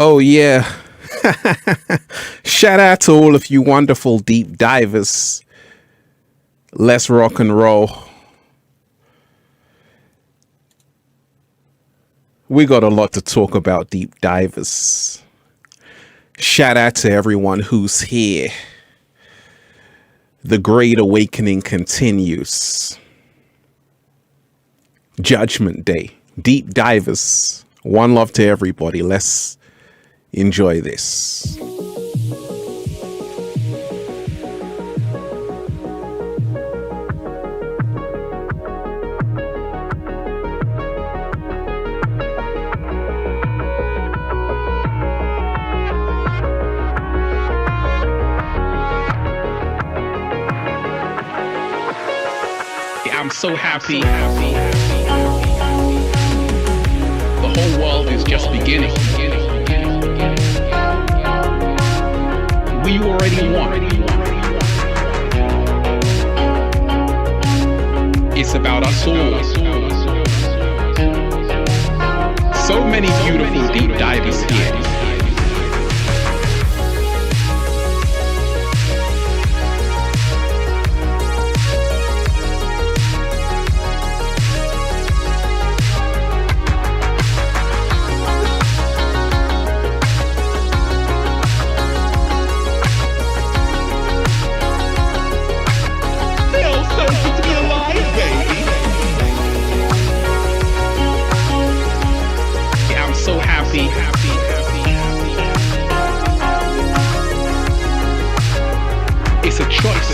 Oh, yeah. Shout out to all of you wonderful deep divers. Let's rock and roll. We got a lot to talk about, deep divers. Shout out to everyone who's here. The Great Awakening continues. Judgment Day. Deep divers. One love to everybody. Let's enjoy this. I'm so happy. The whole world is just beginning. We already won. It's about us all. So many beautiful deep divers here. It's a choice.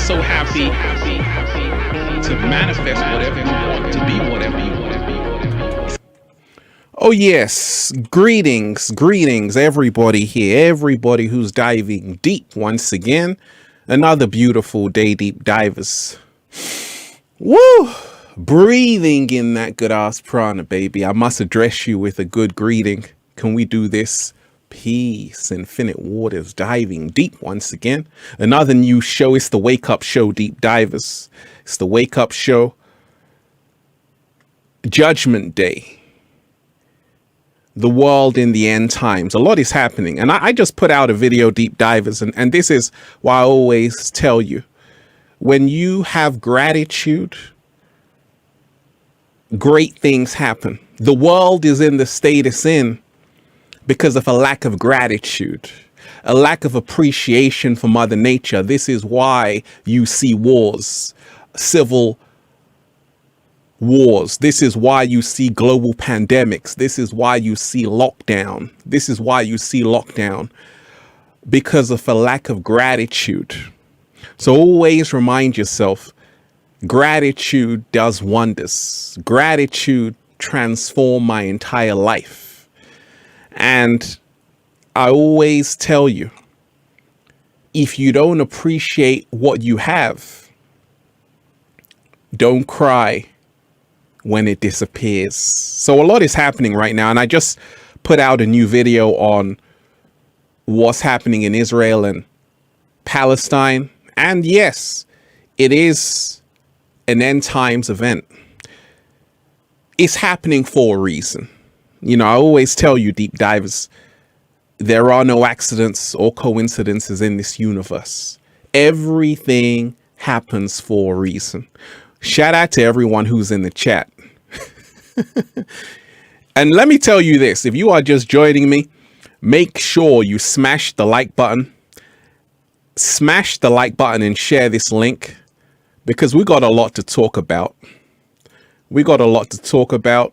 So happy to manifest whatever you want, to be whatever you want. Oh yes, greetings, everybody here, everybody who's diving deep once again. Another beautiful day, deep divers. Woo! Breathing in that good ass prana, baby. I must address you with a good greeting. Can we do this? Peace, infinite waters, diving deep once again. Another new show. It's the Wake Up Show, deep divers. It's the Wake Up Show. Judgment Day. The world in the end times. A lot is happening. And I just put out a video, deep divers. And this is why I always tell you, when you have gratitude, great things happen. The world is in the state it's in because of a lack of gratitude, a lack of appreciation for Mother Nature. This is why you see wars, civil wars. This is why you see global pandemics. This is why you see lockdown. This is why you see lockdown, because of a lack of gratitude. So always remind yourself, gratitude does wonders. Gratitude transformed my entire life. And I always tell you, if you don't appreciate what you have, don't cry when it disappears. So a lot is happening right now. And I just put out a new video on what's happening in Israel and Palestine. And yes, it is an end times event. It's happening for a reason. You know, I always tell you, deep divers, there are no accidents or coincidences in this universe. Everything happens for a reason. Shout out to everyone who's in the chat. And let me tell you this, if you are just joining me, make sure you smash the like button. Smash the like button and share this link, because we got a lot to talk about. We got a lot to talk about.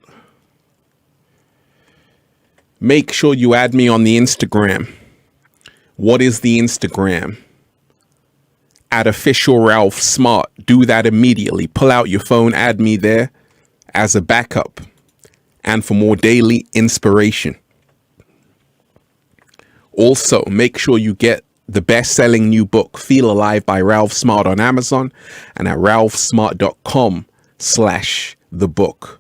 Make sure you add me on the Instagram. What is the Instagram? at official Ralph Smart. Do that immediately. Pull out your phone, add me there as a backup and for more daily inspiration. Also, make sure you get the best-selling new book, Feel Alive by Ralph Smart on Amazon and at ralphsmart.com/the book.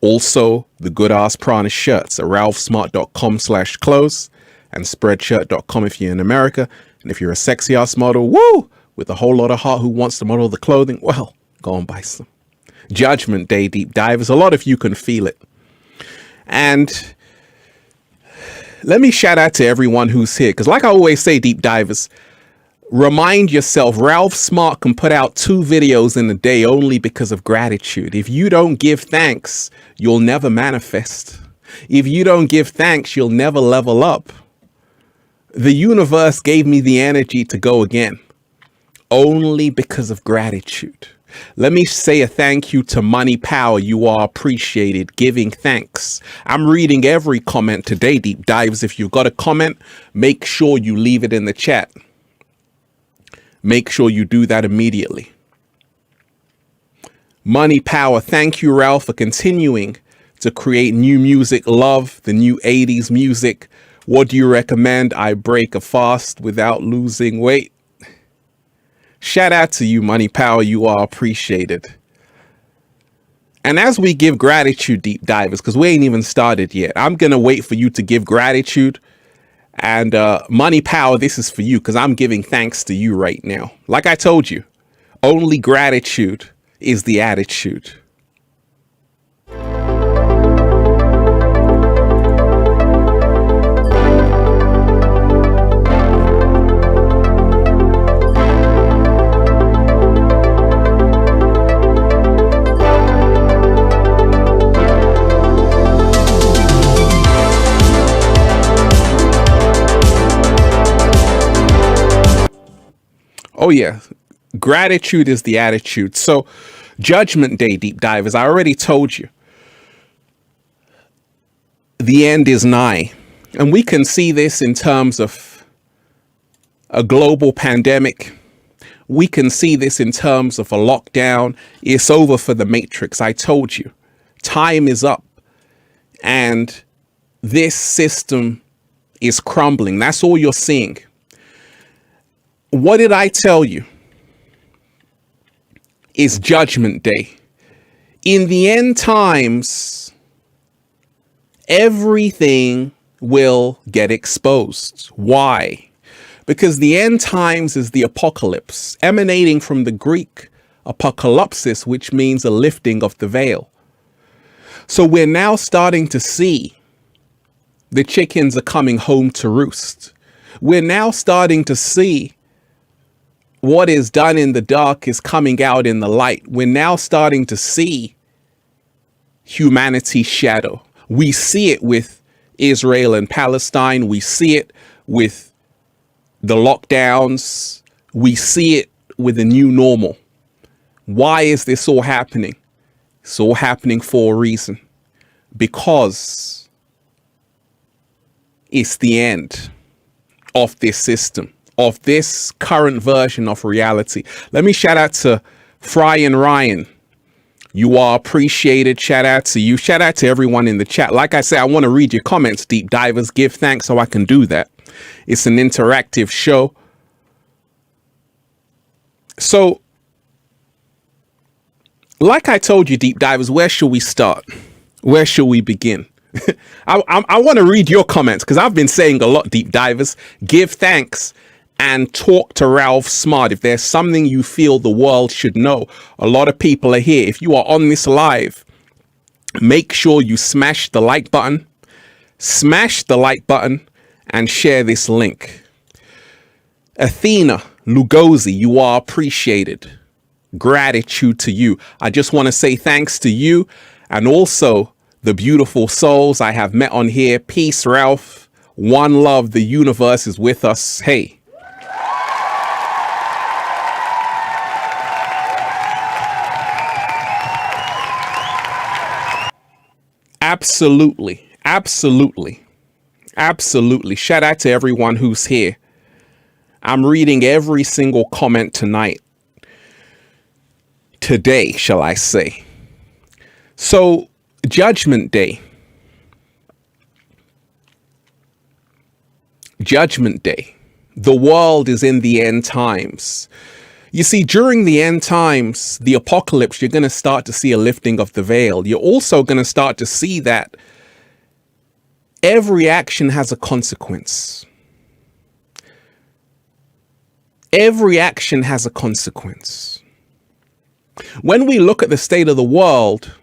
Also, the Good Ass Prana shirts at ralphsmart.com/clothes and spreadshirt.com if you're in America. And if you're a sexy ass model, woo, with a whole lot of heart who wants to model the clothing, well, go and buy some. Judgment Day deep divers. A lot of you can feel it. And let me shout out to everyone who's here, because like I always say, deep divers, remind yourself, Ralph Smart can put out 2 videos in a day only because of gratitude. If you don't give thanks, you'll never manifest. If you don't give thanks, you'll never level up. The universe gave me the energy to go again, only because of gratitude. Let me say a thank you to Money Power. You are appreciated. Giving thanks. I'm reading every comment today, deep dives. If you've got a comment, make sure you leave it in the chat. Make sure you do that immediately. Money Power. Thank you, Ralph, for continuing to create new music. Love the new 80s music. What do you recommend? I break a fast without losing weight. Shout out to you, Money Power. You are appreciated. And as we give gratitude, deep divers, because we ain't even started yet, I'm going to wait for you to give gratitude. And Money Power, this is for you, because I'm giving thanks to you right now. Like I told you, only gratitude is the attitude. Oh yeah, gratitude is the attitude. So Judgment Day, deep divers, I already told you, the end is nigh. And we can see this in terms of a global pandemic. We can see this in terms of a lockdown. It's over for the Matrix. I told you, time is up. And this system is crumbling. That's all you're seeing. What did I tell you? It's Judgment Day. In the end times, everything will get exposed. Why? Because the end times is the apocalypse, emanating from the Greek apocalypsis, which means a lifting of the veil. So we're now starting to see the chickens are coming home to roost. We're now starting to see what is done in the dark is coming out in the light. We're now starting to see humanity's shadow. We see it with Israel and Palestine. We see it with the lockdowns. We see it with the new normal. Why is this all happening? It's all happening for a reason. Because it's the end of this system, of this current version of reality. Let me shout out to Fry and Ryan. You are appreciated. Shout out to you. Shout out to everyone in the chat. Like I said, I want to read your comments, deep divers. Give thanks so I can do that. It's an interactive show. So, like I told you, deep divers, where should we start? Where should we begin? I want to read your comments because I've been saying a lot, deep divers. Give thanks and talk to Ralph Smart. If there's something you feel the world should know, a lot of people are here. If you are on this live, make sure you smash the like button, and share this link. Athena Lugosi, you are appreciated. Gratitude to you. I just want to say thanks to you and also the beautiful souls I have met on here. Peace, Ralph. One love. The universe is with us. Hey. Absolutely. Absolutely. Absolutely. Shout out to everyone who's here. I'm reading every single comment tonight. Today, shall I say. So, Judgment Day. Judgment Day. The world is in the end times. You see, during the end times, the apocalypse, you're going to start to see a lifting of the veil. You're also going to start to see that every action has a consequence. Every action has a consequence. When we look at the state of the world,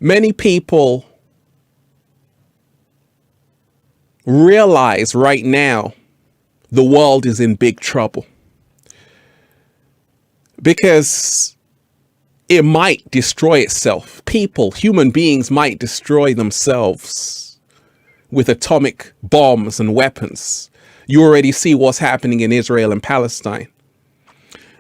many people realize right now the world is in big trouble. Because it might destroy itself. People, human beings might destroy themselves with atomic bombs and weapons. You already see what's happening in Israel and Palestine.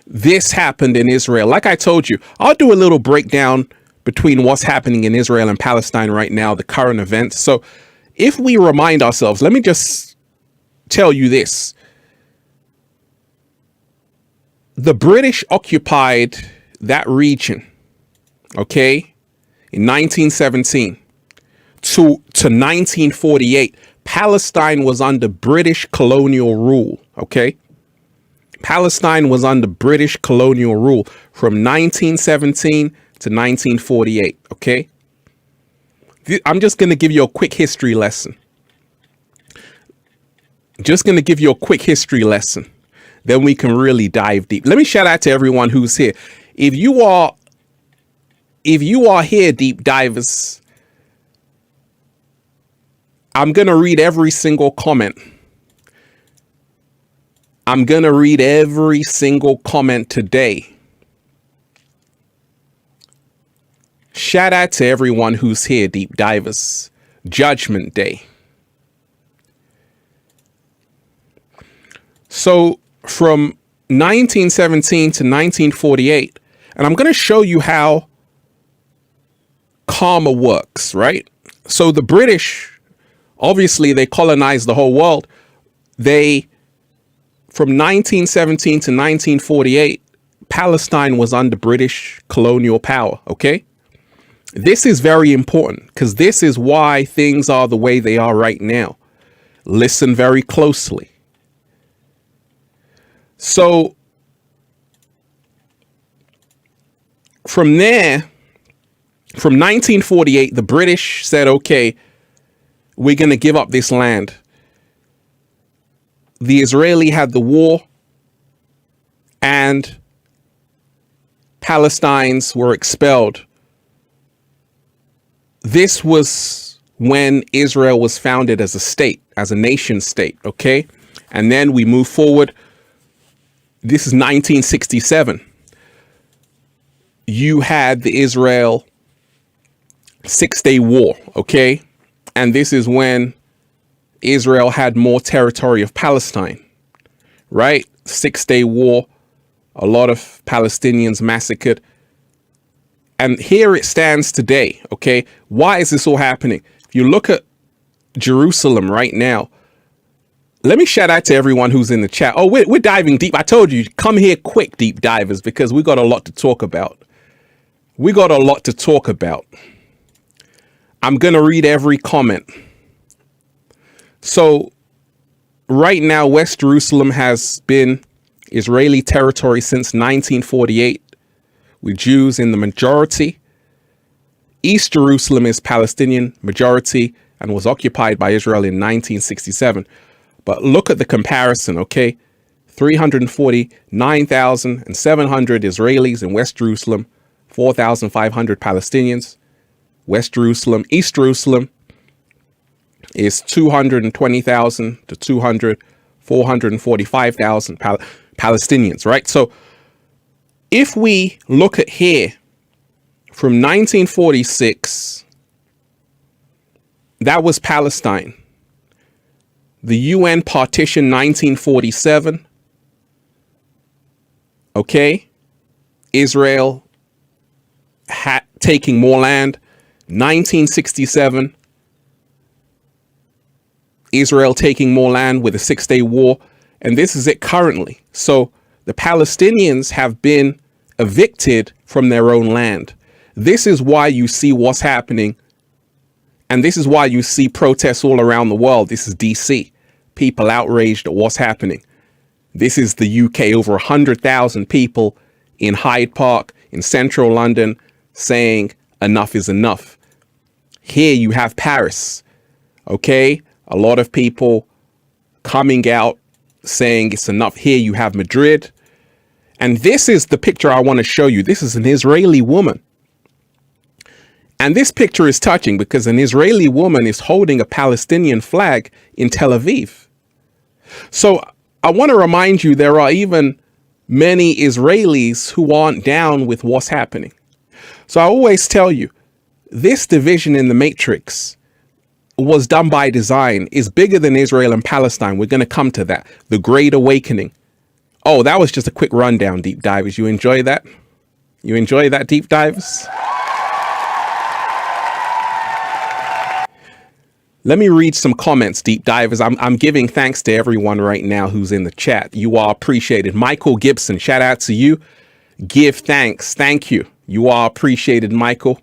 This happened in Israel. Like I told you, I'll do a little breakdown between what's happening in Israel and Palestine right now, the current events. So if we remind ourselves, let me just tell you this. The British occupied that region, okay, in 1917 to 1948. Palestine was under British colonial rule, okay? Palestine was under British colonial rule from 1917 to 1948, okay? I'm just going to give you a quick history lesson. Just going to give you a quick history lesson. Then we can really dive deep. Let me shout out to everyone who's here. If you are here, deep divers, I'm going to read every single comment. I'm going to read every single comment today. Shout out to everyone who's here, deep divers. Judgment Day. So from 1917 to 1948, and I'm going to show you how karma works, right? So the British, obviously, they colonized the whole world. From 1917 to 1948, Palestine was under British colonial power, okay? This is very important because this is why things are the way they are right now. Listen very closely. So from there, from 1948, the British said, okay, we're going to give up this land. The Israeli had the war and Palestinians were expelled. This was when Israel was founded as a state, as a nation state, okay? And then we move forward. This is 1967. You had the Israel 6-Day War, okay? And this is when Israel had more territory of Palestine, right? 6-Day War, a lot of Palestinians massacred. And here it stands today, okay? Why is this all happening? If you look at Jerusalem right now, let me shout out to everyone who's in the chat. Oh, we're diving deep. I told you, come here quick, deep divers, because we got a lot to talk about. We got a lot to talk about. I'm going to read every comment. So right now, West Jerusalem has been Israeli territory since 1948, with Jews in the majority. East Jerusalem is Palestinian majority and was occupied by Israel in 1967. But look at the comparison, okay? 349,700 Israelis in West Jerusalem, 4,500 Palestinians. West Jerusalem, East Jerusalem is 220,000 to 445,000 Palestinians, right? So if we look at here from 1946, that was Palestine. The UN partition 1947. Okay. Israel taking more land. 1967. Israel taking more land with the 6-Day War. And this is it currently. So the Palestinians have been evicted from their own land. This is why you see what's happening. And this is why you see protests all around the world. This is DC. People outraged at what's happening. This is the UK, over 100,000 people in Hyde Park in central London saying enough is enough. Here you have Paris. Okay, a lot of people coming out saying it's enough. Here you have Madrid. And this is the picture I want to show you. This is an Israeli woman. And this picture is touching because an Israeli woman is holding a Palestinian flag in Tel Aviv. So I want to remind you, there are even many Israelis who aren't down with what's happening. So I always tell you, this division in the matrix was done by design, is bigger than Israel and Palestine. We're going to come to that. The Great Awakening. Oh, that was just a quick rundown, deep divers. You enjoy that? You enjoy that, deep divers? Let me read some comments, deep divers. I'm giving thanks to everyone right now who's in the chat. You are appreciated. Michael Gibson, shout out to you. Give thanks. Thank you. You are appreciated, Michael.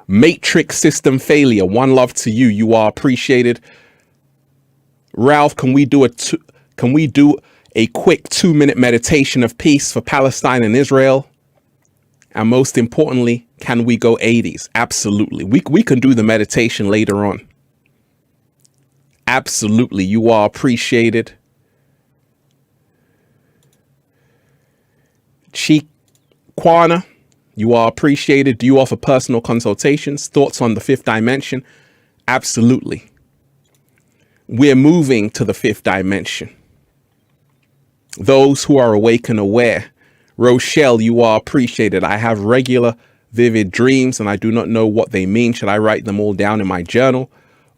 Matrix system failure. One love to you. You are appreciated. Ralph, can we do a quick 2-minute meditation of peace for Palestine and Israel? And most importantly, can we go 80s? Absolutely. We can do the meditation later on. Absolutely. You are appreciated. Kwana, you are appreciated. Do you offer personal consultations? Thoughts on the 5th dimension? Absolutely. We're moving to the 5th dimension. Those who are awake and aware. Rochelle, you are appreciated. I have regular vivid dreams and I do not know what they mean. Should I write them all down in my journal?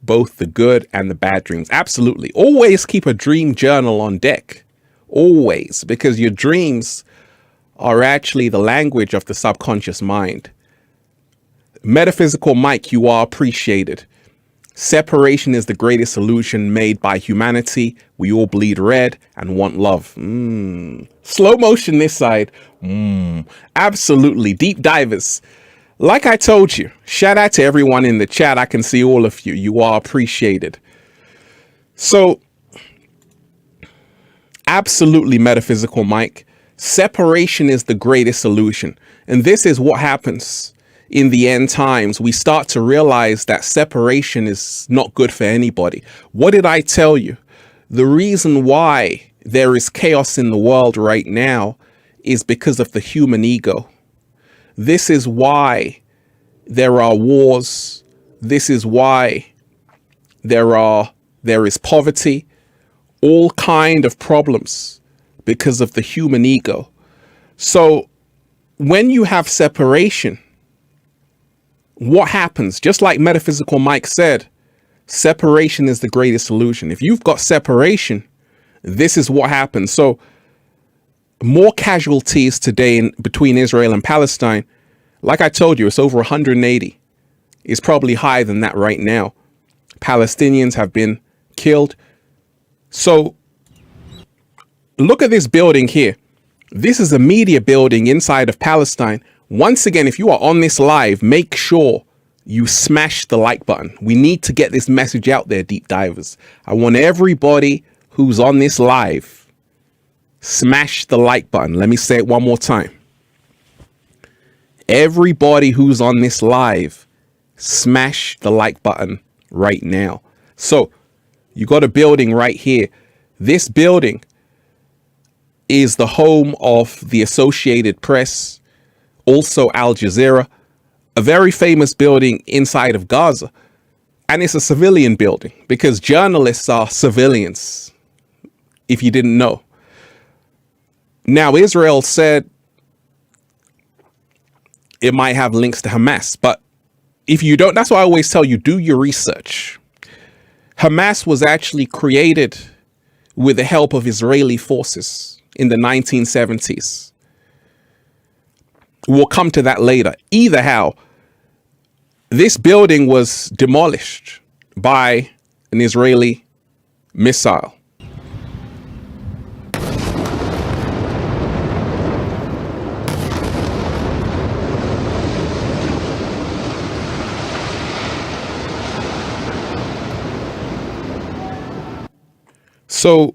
Both the good and the bad dreams. Absolutely. Always keep a dream journal on deck. Always. Because your dreams are actually the language of the subconscious mind. Metaphysical Mike, you are appreciated. Separation is the greatest illusion made by humanity. We all bleed red and want love. Slow motion this side. Absolutely. Deep divers. Like I told you, shout out to everyone in the chat. I can see all of you. You are appreciated. So, absolutely, Metaphysical Mike. Separation is the greatest illusion. And this is what happens in the end times. We start to realize that separation is not good for anybody. What did I tell you? The reason why there is chaos in the world right now is because of the human ego. This is why there are wars. This is why there is poverty, all kind of problems because of the human ego. So when you have separation, what happens? Just like Metaphysical Mike said, separation is the greatest illusion. If you've got separation, this is what happens. So more casualties today between Israel and Palestine. Like I told you, it's over 180. It's probably higher than that right now. Palestinians have been killed. So look at this building here. This is a media building inside of Palestine. Once again, if you are on this live, make sure you smash the like button. We need to get this message out there, deep divers. I want everybody who's on this live, smash the like button. Let me say it one more time. Everybody who's on this live, smash the like button right now. So you got a building right here. This building is the home of the Associated Press, also Al Jazeera, a very famous building inside of Gaza. And it's a civilian building because journalists are civilians, if you didn't know. Now, Israel said it might have links to Hamas, but if you don't, that's why I always tell you, do your research. Hamas was actually created with the help of Israeli forces in the 1970s. We'll come to that later. Either how, this building was demolished by an Israeli Missile. So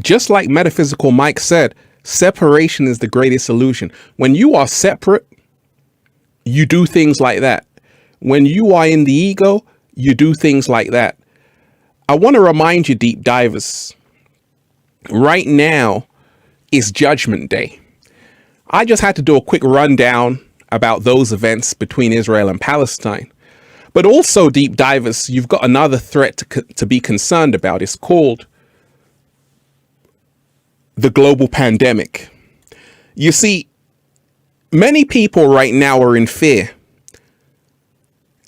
just like Metaphysical Mike said, separation is the greatest illusion. When you are separate, you do things like that. When you are in the ego, you do things like that. I want to remind you, deep divers, right now is Judgment Day. I just had to do a quick rundown about those events between Israel and Palestine. But also, deep divers, you've got another threat to be concerned about. It's called the global pandemic. You see, many people right now are in fear.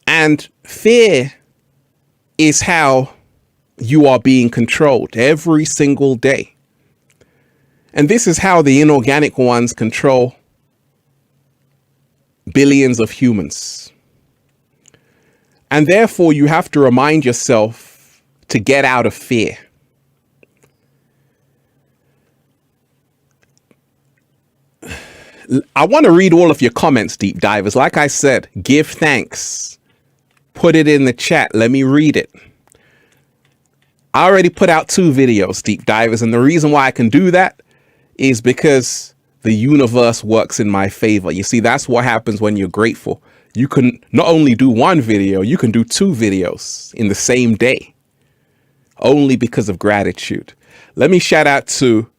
And fear is how you are being controlled every single day. And this is how the inorganic ones control billions of humans. And therefore, you have to remind yourself to get out of fear. I want to read all of your comments, deep divers. Like I said, give thanks. Put it in the chat. Let me read it. I already put out 2 videos, deep divers. And the reason why I can do that is because the universe works in my favor. You see, that's what happens when you're grateful. You can not only do 1 video, you can do 2 videos in the same day. Only because of gratitude. Let me shout out to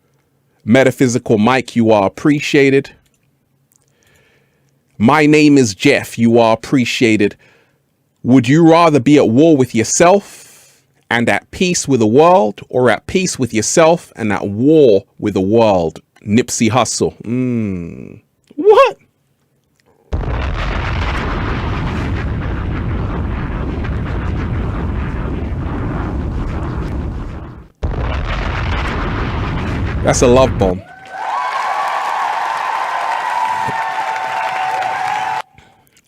Metaphysical Mike. You are appreciated. My name is Jeff. You are appreciated. Would you rather be at war with yourself and at peace with the world, or at peace with yourself and at war with the world? Nipsey Hussle. What? That's a love bomb.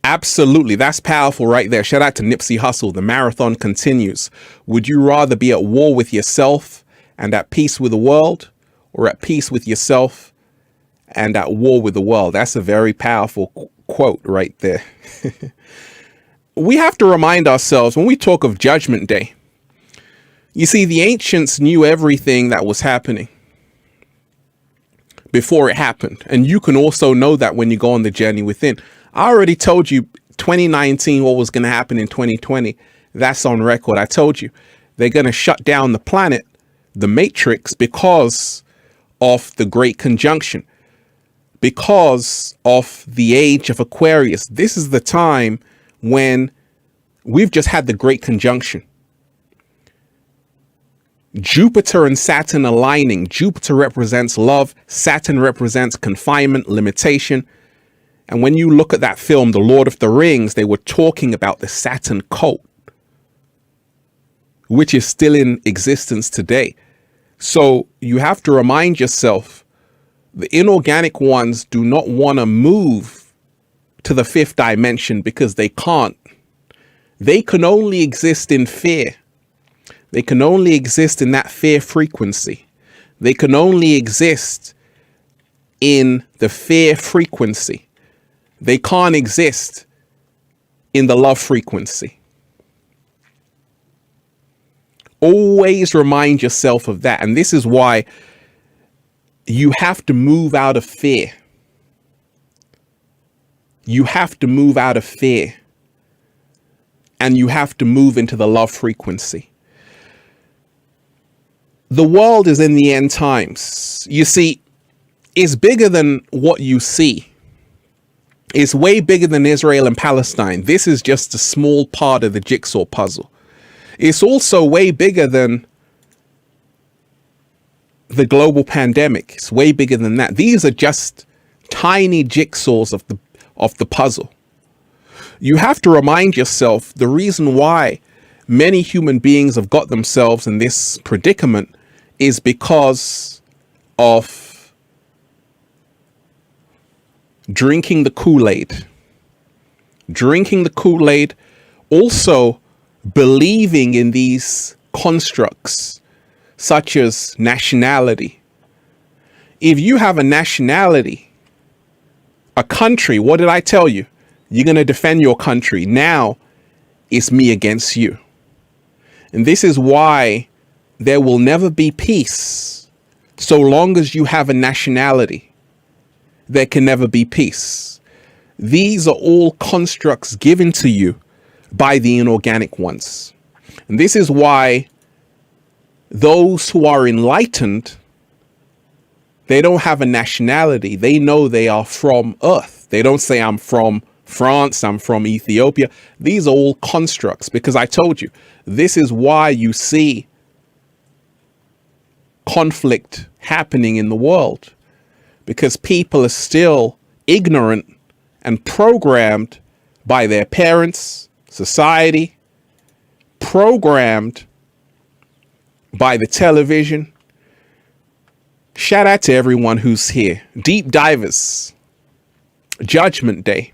Absolutely. That's powerful right there. Shout out to Nipsey Hussle. The marathon continues. Would you rather be at war with yourself and at peace with the world, or at peace with yourself and at war with the world? That's a very powerful quote right there. We have to remind ourselves when we talk of Judgment Day. You see, the ancients knew everything that was happening before it happened. And you can also know that when you go on the journey within. I already told you 2019, what was going to happen in 2020. That's on record. I told you they're going to shut down the planet, the matrix, because of the Great Conjunction, because of the age of Aquarius. This is the time when we've just had the Great Conjunction. Jupiter and Saturn aligning. Jupiter represents love. Saturn represents confinement, limitation. And when you look at that film, The Lord of the Rings, they were talking about the Saturn cult, which is still in existence today. So you have to remind yourself, the inorganic ones do not want to move to the 5th dimension because they can't. They can only exist in fear. They can only exist in that fear frequency. They can only exist in the fear frequency. They can't exist in the love frequency. Always remind yourself of that. And this is why you have to move out of fear. You have to move out of fear. And you have to move into the love frequency. The world is in the end times. You see, it's bigger than what you see. It's way bigger than Israel and Palestine. This is just a small part of the jigsaw puzzle. It's also way bigger than the global pandemic. It's way bigger than that. These are just tiny jigsaws of the puzzle. You have to remind yourself the reason why many human beings have got themselves in this predicament is because of drinking the Kool-Aid. Drinking the Kool-Aid, also believing in these constructs such as nationality. If you have a nationality, a country, what did I tell you? You're going to defend your country. Now it's me against you. And this is why there will never be peace. So long as you have a nationality, there can never be peace. These are all constructs given to you by the inorganic ones. And this is why those who are enlightened, they don't have a nationality. They know they are from Earth. They don't say, I'm from France, I'm from Ethiopia. These are all constructs, because I told you, this is why you see conflict happening in the world, because people are still ignorant and programmed by their parents, society, programmed by the television. Shout out to everyone who's here. Deep divers, Judgment Day.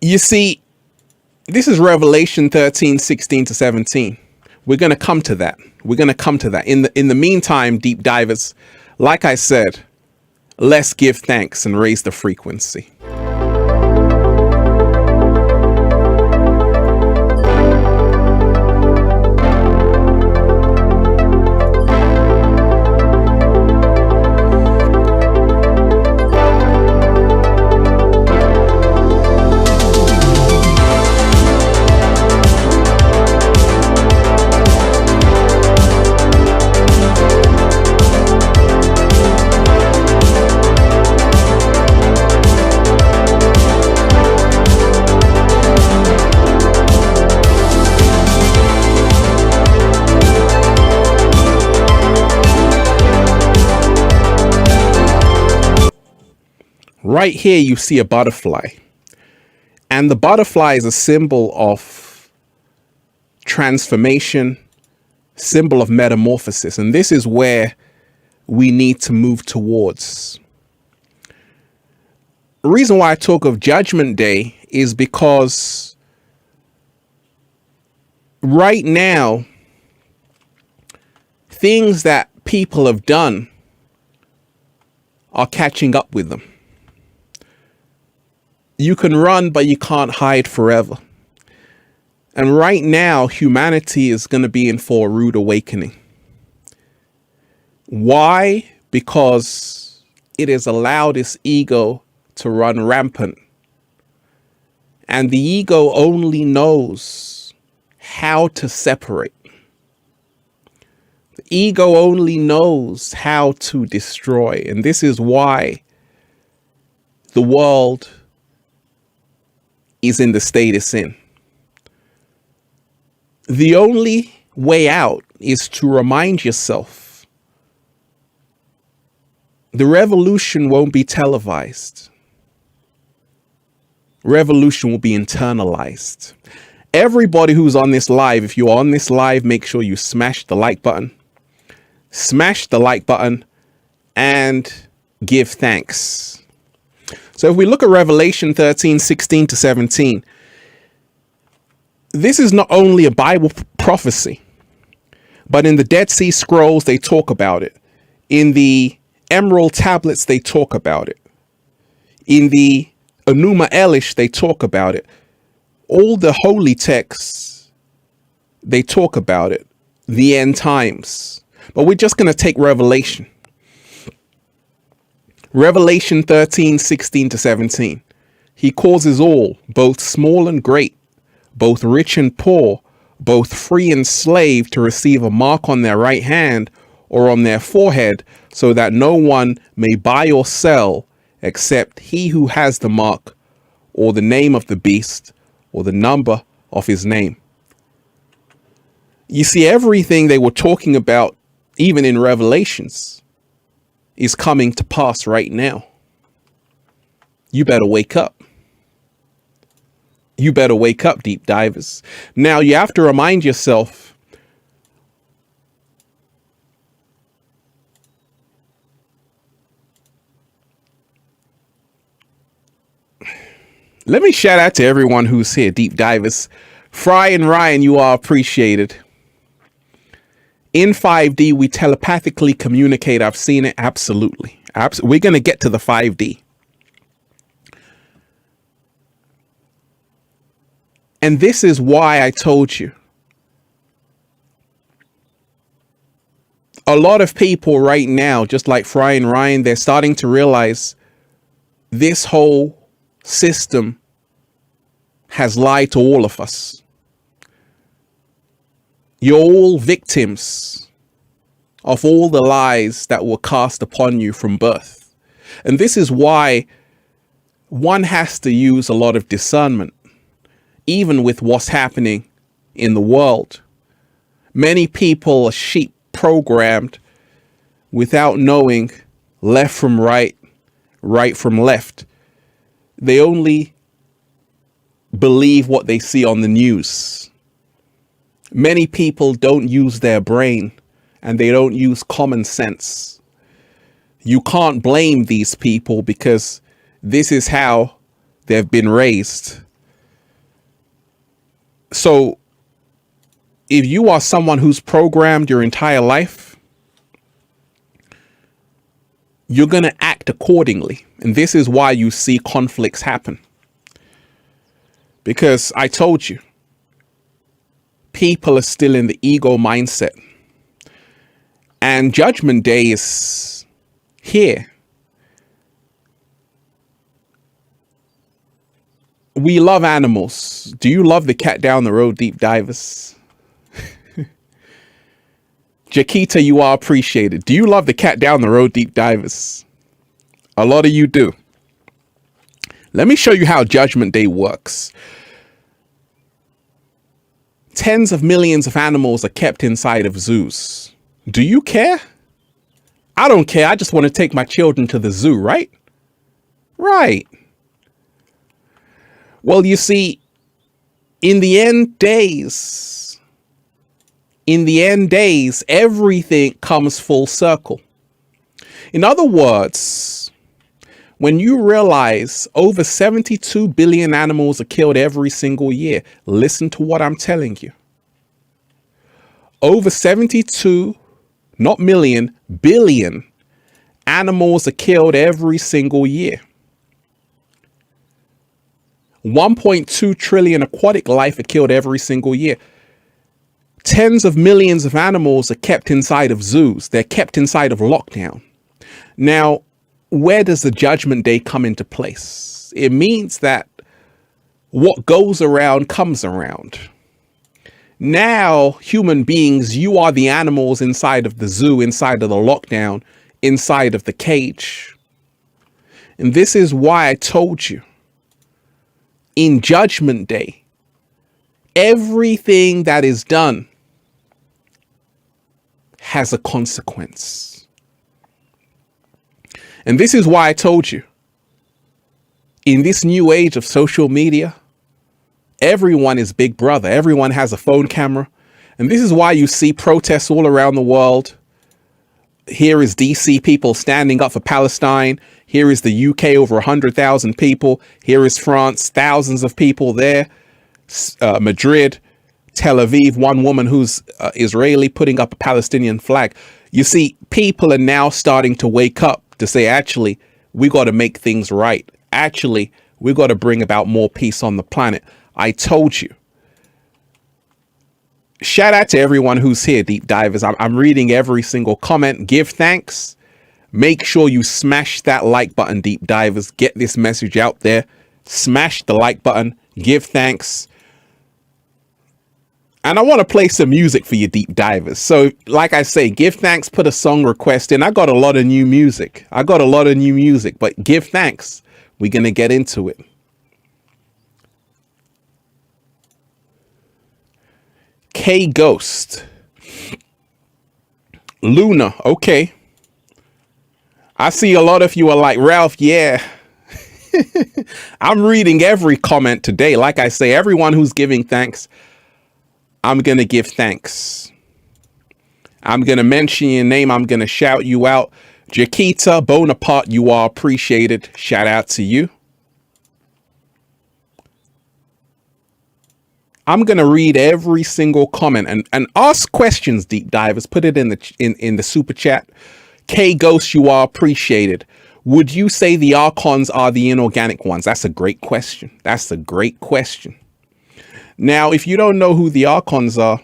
You see, this is Revelation 13, 16 to 17. We're going to come to that. We're going to come to that. In the meantime, deep divers, like I said, let's give thanks and raise the frequency. Right here, you see a butterfly, and the butterfly is a symbol of transformation, symbol of metamorphosis. And this is where we need to move towards. The reason why I talk of Judgment Day is because right now, things that people have done are catching up with them. You can run, but you can't hide forever. And right now, humanity is going to be in for a rude awakening. Why? Because it has allowed its ego to run rampant. And the ego only knows how to separate. The ego only knows how to destroy. And this is why the world is in the state it's in. The only way out is to remind yourself the revolution won't be televised. Revolution will be internalized. Everybody who's on this live, if you're on this live, make sure you smash the like button. Smash the like button and give thanks. So if we look at Revelation 13, 16 to 17, this is not only a Bible prophecy, but in the Dead Sea Scrolls, they talk about it. In the Emerald Tablets, they talk about it. In the Enuma Elish, they talk about it. All the holy texts, they talk about it. The end times. But we're just going to take Revelation. Revelation 13, 16 to 17. He causes all, both small and great, both rich and poor, both free and slave, to receive a mark on their right hand or on their forehead, so that no one may buy or sell except he who has the mark, or the name of the beast, or the number of his name. You see, everything they were talking about, even in Revelations, is coming to pass right now. You better wake up. You better wake up, deep divers. Now you have to remind yourself, let me shout out to everyone who's here, deep divers. Fry and Ryan, you are appreciated. In 5D, we telepathically communicate. I've seen it. Absolutely. We're going to get to the 5D. And this is why I told you. A lot of people right now, just like Fry and Ryan, they're starting to realize this whole system has lied to all of us. You're all victims of all the lies that were cast upon you from birth. And this is why one has to use a lot of discernment, even with what's happening in the world. Many people are sheep programmed without knowing left from right, right from left. They only believe what they see on the news. Many people don't use their brain and they don't use common sense. You can't blame these people because this is how they've been raised. So if you are someone who's programmed your entire life, you're going to act accordingly. And this is why you see conflicts happen. Because I told you, people are still in the ego mindset. And Judgment Day is here. We love animals. Do you love the cat down the road, deep divers? Jaquita, you are appreciated. Do you love the cat down the road, deep divers? A lot of you do. Let me show you how Judgment Day works. Tens of millions of animals are kept inside of zoos. Do you care? I don't care. I just want to take my children to the zoo, right? Right. Well, you see, in the end days, everything comes full circle. In other words, when you realize over 72 billion animals are killed every single year, listen to what I'm telling you. Over 72, not million, billion animals are killed every single year. 1.2 trillion aquatic life are killed every single year. Tens of millions of animals are kept inside of zoos. They're kept inside of lockdown. Now, where does the Judgment Day come into place? It means that what goes around comes around. Now, human beings, you are the animals inside of the zoo, inside of the lockdown, inside of the cage. And this is why I told you, in Judgment Day, everything that is done has a consequence. And this is why I told you, in this new age of social media, everyone is Big Brother. Everyone has a phone camera. And this is why you see protests all around the world. Here is DC people standing up for Palestine. Here is the UK, over 100,000 people. Here is France, thousands of people there. Madrid, Tel Aviv, one woman who's Israeli putting up a Palestinian flag. You see, people are now starting to wake up to say, actually, we got to make things right. Actually, we got to bring about more peace on the planet. I told you. Shout out to everyone who's here, deep divers. I'm reading every single comment. Give thanks. Make sure you smash that like button, deep divers. Get this message out there. Smash the like button. Give thanks. And I want to play some music for you, deep divers. So, like I say, give thanks, put a song request in. I got a lot of new music. But give thanks. We're going to get into it. K Ghost. Luna. Okay. I see a lot of you are like, Ralph, yeah. I'm reading every comment today. Like I say, everyone who's giving thanks, I'm going to give thanks. I'm going to mention your name. I'm going to shout you out. Jaquita Bonaparte, you are appreciated. Shout out to you. I'm going to read every single comment and ask questions, deep divers. Put it in the super chat. K Ghost, you are appreciated. Would you say the Archons are the inorganic ones? That's a great question. That's a great question. Now, if you don't know who the Archons are,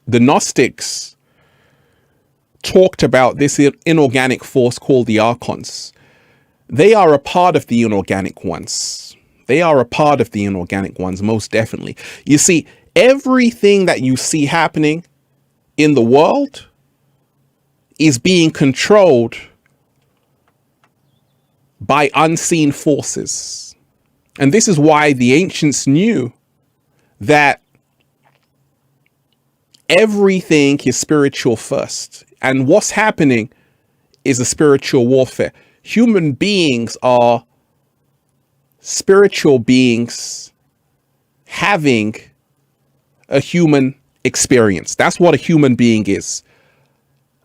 the Gnostics talked about this inorganic force called the Archons. They are a part of the inorganic ones. They are a part of the inorganic ones, most definitely. You see, everything that you see happening in the world is being controlled by unseen forces. And this is why the ancients knew that everything is spiritual first. And what's happening is a spiritual warfare. Human beings are spiritual beings having a human experience. That's what a human being is.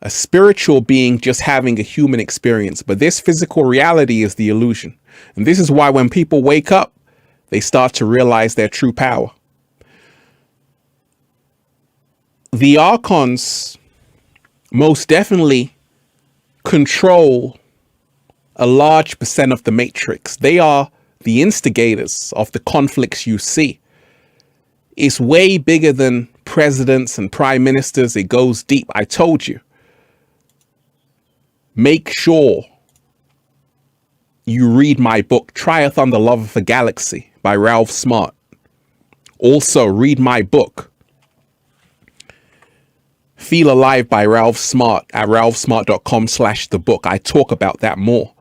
A spiritual being just having a human experience. But this physical reality is the illusion. And this is why when people wake up, they start to realize their true power. The Archons most definitely control a large percent of the matrix. They are the instigators of the conflicts you see. It's way bigger than presidents and prime ministers. It goes deep. I told you. Make sure you read my book, Triath on the Love of a Galaxy by Ralph Smart. Also, read my book, Feel Alive by Ralph Smart at ralphsmart.com/the book. I talk about that more.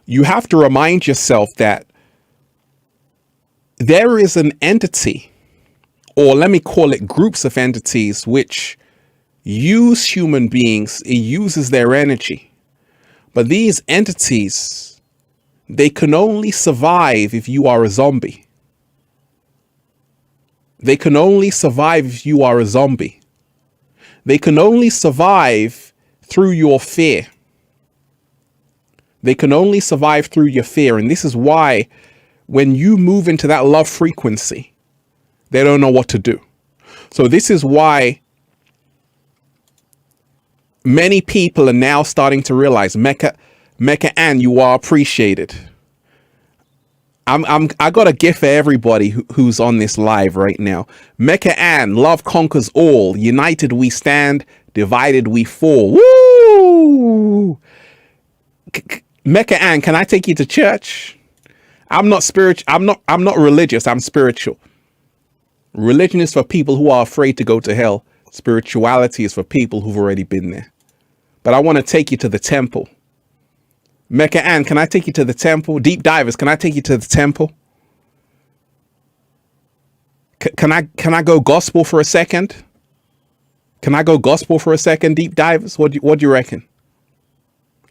You have to remind yourself that there is an entity, or let me call it groups of entities, which use human beings. It uses their energy. But these entities, they can only survive if you are a zombie. They can only survive if you are a zombie. They can only survive through your fear. They can only survive through your fear. And this is why when you move into that love frequency, they don't know what to do. So this is why many people are now starting to realize, Mecca Ann, you are appreciated. I got a gift for everybody who's on this live right now. Mecca Ann, love conquers all. United we stand, divided we fall. Woo! Mecca Ann, can I take you to church? I'm not spiritual. I'm not religious. I'm spiritual. Religion is for people who are afraid to go to hell. Spirituality is for people who've already been there. But I want to take you to the temple. Mecca Ann, can I take you to the temple? Deep divers, can I take you to the temple? Can I go gospel for a second? Can I go gospel for a second, deep divers? What do you reckon?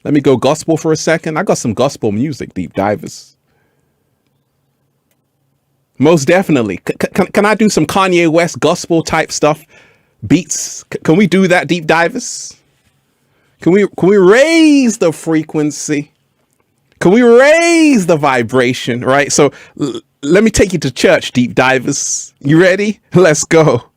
Let me go gospel for a second. I got some gospel music, deep divers. Most definitely. Can I do some Kanye West gospel type stuff? Beats? Can we do that, deep divers? Can we raise the frequency? Can we raise the vibration? Right. So let me take you to church, deep divers. You ready? Let's go.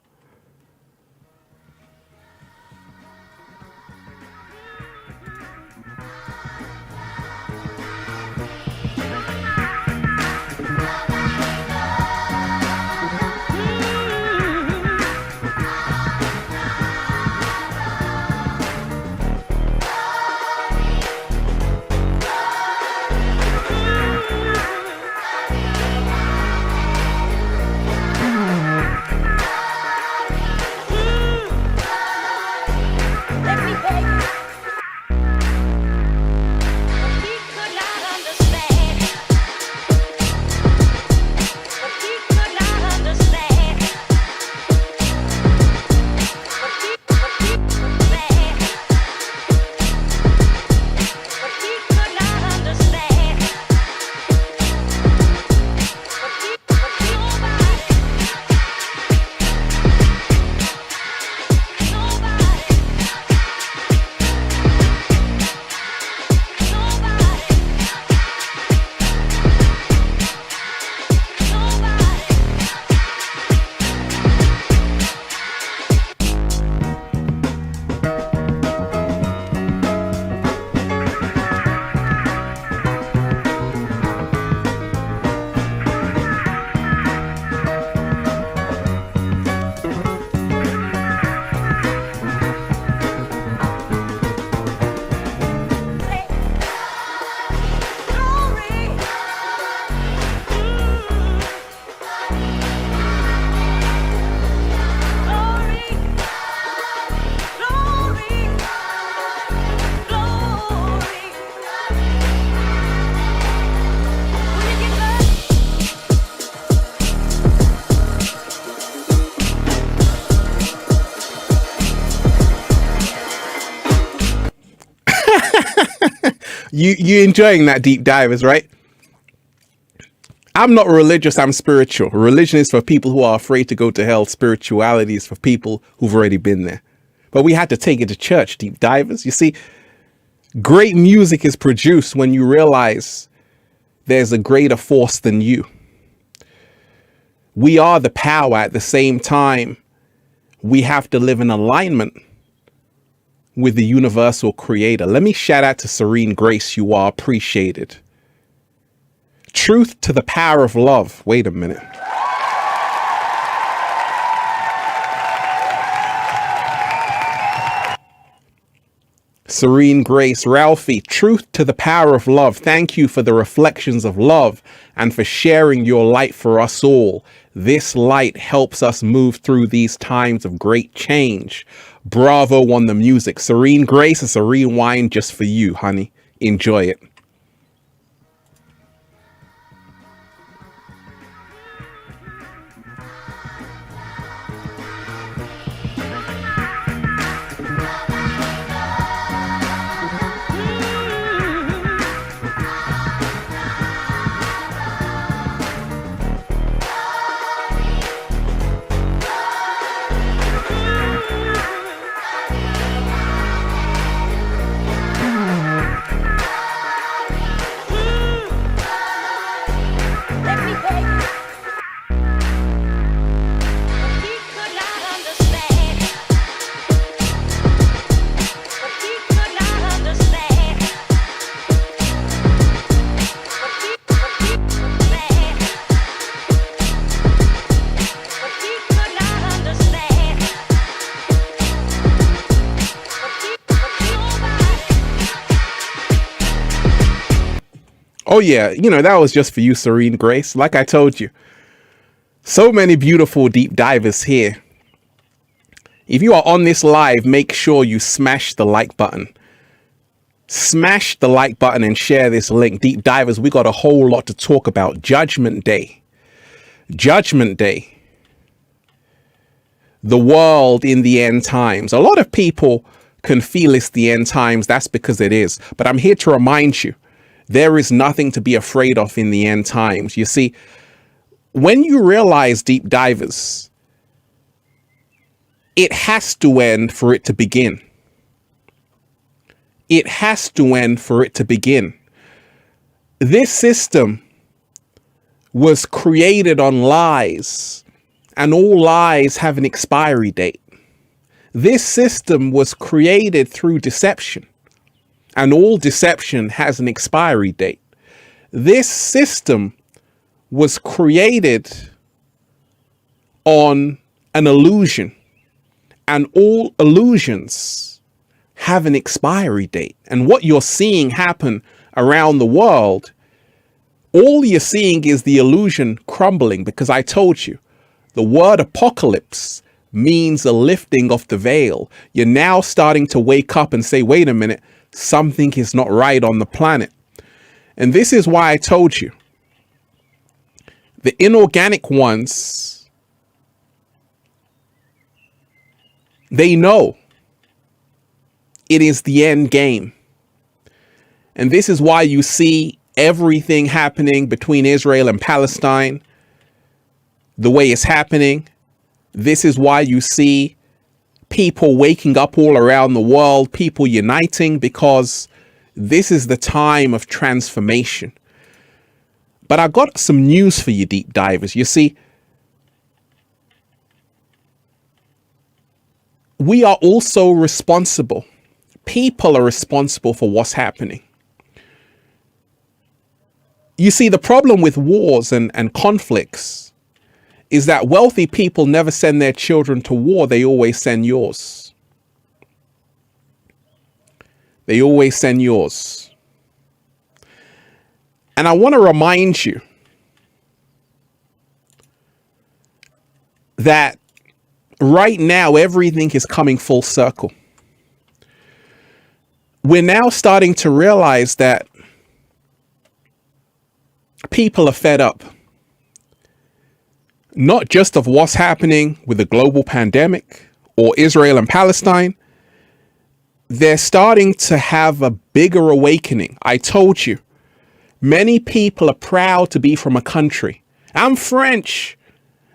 You enjoying that, deep divers, right? I'm not religious, I'm spiritual. Religion is for people who are afraid to go to hell. Spirituality is for people who've already been there. But we had to take it to church, deep divers. You see, great music is produced when you realize there's a greater force than you. We are the power. At the same time, we have to live in alignment with the universal creator. Let me shout out to Serene Grace. You are appreciated. Truth to the power of love. Wait a minute. Serene Grace, Ralphie, truth to the power of love. Thank you for the reflections of love and for sharing your light for us all. This light helps us move through these times of great change. Bravo on the music. Serene Grace, it's a rewind just for you, honey. Enjoy it. Oh yeah, you know, that was just for you, Serene Grace. Like I told you, so many beautiful deep divers here. If you are on this live, make sure you smash the like button. Smash the like button and share this link. Deep divers, we got a whole lot to talk about. Judgment Day. Judgment Day. The world in the end times. A lot of people can feel it's the end times. That's because it is. But I'm here to remind you, there is nothing to be afraid of in the end times. You see, when you realize, deep divers, it has to end for it to begin. It has to end for it to begin. This system was created on lies, and all lies have an expiry date. This system was created through deception, and all deception has an expiry date. This system was created on an illusion, and all illusions have an expiry date. And what you're seeing happen around the world, all you're seeing is the illusion crumbling, because I told you, the word apocalypse means a lifting of the veil. You're now starting to wake up and say, wait a minute, something is not right on the planet. And this is why I told you, the inorganic ones, they know it is the end game. And this is why you see everything happening between Israel and Palestine the way it's happening. This is why you see people waking up all around the world, people uniting, because this is the time of transformation. But I got some news for you, deep divers. You see, we are also responsible. People are responsible for what's happening. You see, the problem with wars and conflicts is that wealthy people never send their children to war. They always send yours. They always send yours. And I want to remind you that right now, everything is coming full circle. We're now starting to realize that people are fed up, not just of what's happening with the global pandemic or Israel and Palestine. they're starting to have a bigger awakening. I told you, many people are proud to be from a country. I'm French.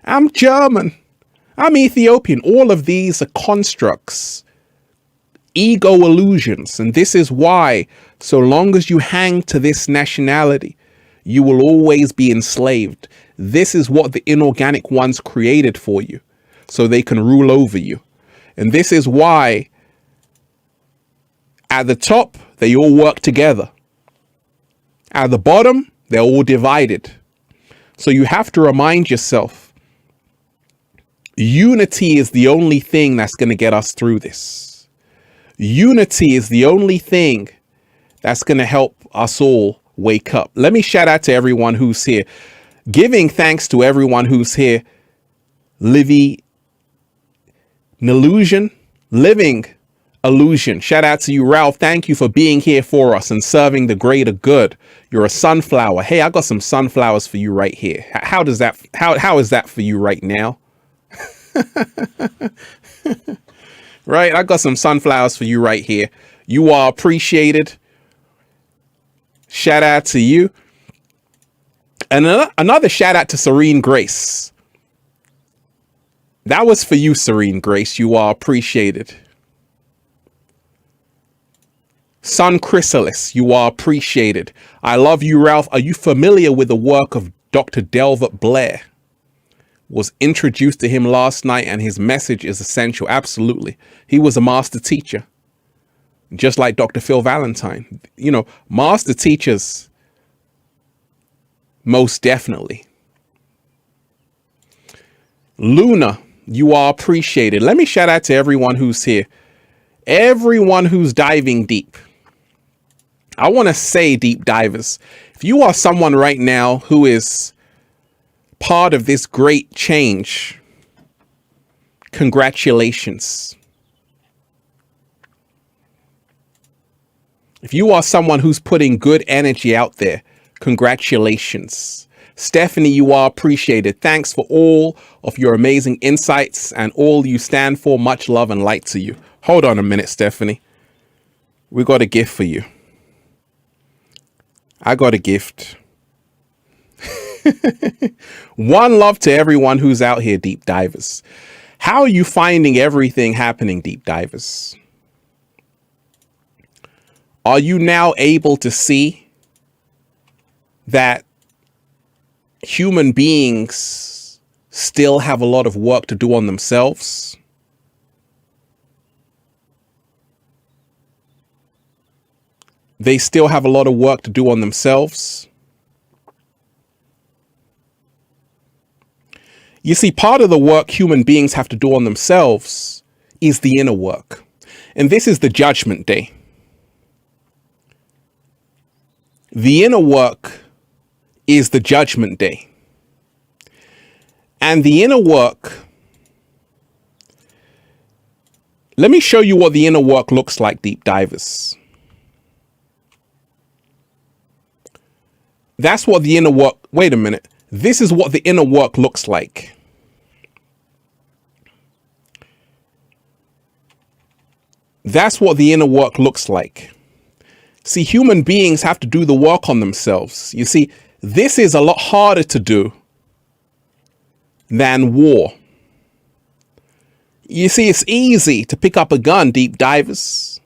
I'm German. I'm Ethiopian. All of these are constructs, ego illusions. And this is why, so long as you hang to this nationality, you will always be enslaved. This is what the inorganic ones created for you, so they can rule over you. And this is why at the top, they all work together. At the bottom, they're all divided. So you have to remind yourself, unity is the only thing that's going to get us through this. Unity is the only thing that's going to help us all wake up. Let me shout out to everyone who's here. Giving thanks to everyone who's here. Living illusion. Shout out to you, Ralph. Thank you for being here for us and serving the greater good. You're a sunflower. Hey, I got some sunflowers for you right here. How is that for you right now? Right? I got some sunflowers for you right here. You are appreciated. Shout out to you. And another shout out to Serene Grace. That was for you, Serene Grace. You are appreciated. Sun Chrysalis, you are appreciated. I love you, Ralph. Are you familiar with the work of Dr. Delbert Blair? Was introduced to him last night and his message is essential. Absolutely. He was a master teacher, just like Dr. Phil Valentine. You know, master teachers, most definitely. Luna, you are appreciated. Let me shout out to everyone who's here. Everyone who's diving deep. I want to say, deep divers, if you are someone right now who is part of this great change, congratulations. If you are someone who's putting good energy out there, congratulations. Stephanie, you are appreciated. Thanks for all of your amazing insights and all you stand for. Much love and light to you. Hold on a minute, Stephanie. We got a gift for you. I got a gift. One love to everyone who's out here, deep divers. How are you finding everything happening, deep divers? Are you now able to see that human beings still have a lot of work to do on themselves? They still have a lot of work to do on themselves. You see, part of the work human beings have to do on themselves is the inner work. And this is the judgment day. The inner work is the judgment day. And the inner work, let me show you what the inner work looks like, deep divers. That's what the inner work, wait a minute. This is what the inner work looks like. That's what the inner work looks like. See, human beings have to do the work on themselves. You see, this is a lot harder to do than war. You see, it's easy to pick up a gun, deep divers.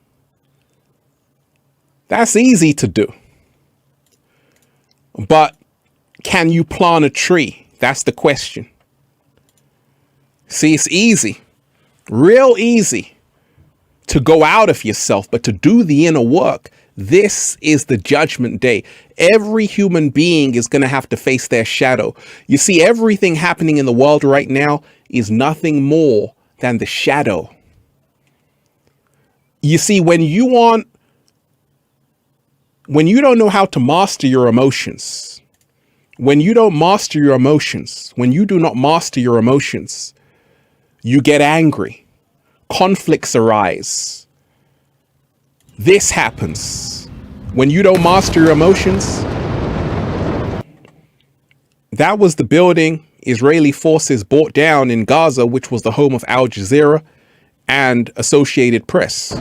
That's easy to do. But can you plant a tree? That's the question. See, it's easy, real easy to go out of yourself, but to do the inner work, this is the judgment day. Every human being is going to have to face their shadow. You see, everything happening in the world right now is nothing more than the shadow. You see, when you don't know how to master your emotions, when you don't master your emotions, when you do not master your emotions, you get angry. Conflicts arise. This happens. When you don't master your emotions, that was the building Israeli forces brought down in Gaza, which was the home of Al Jazeera and Associated Press.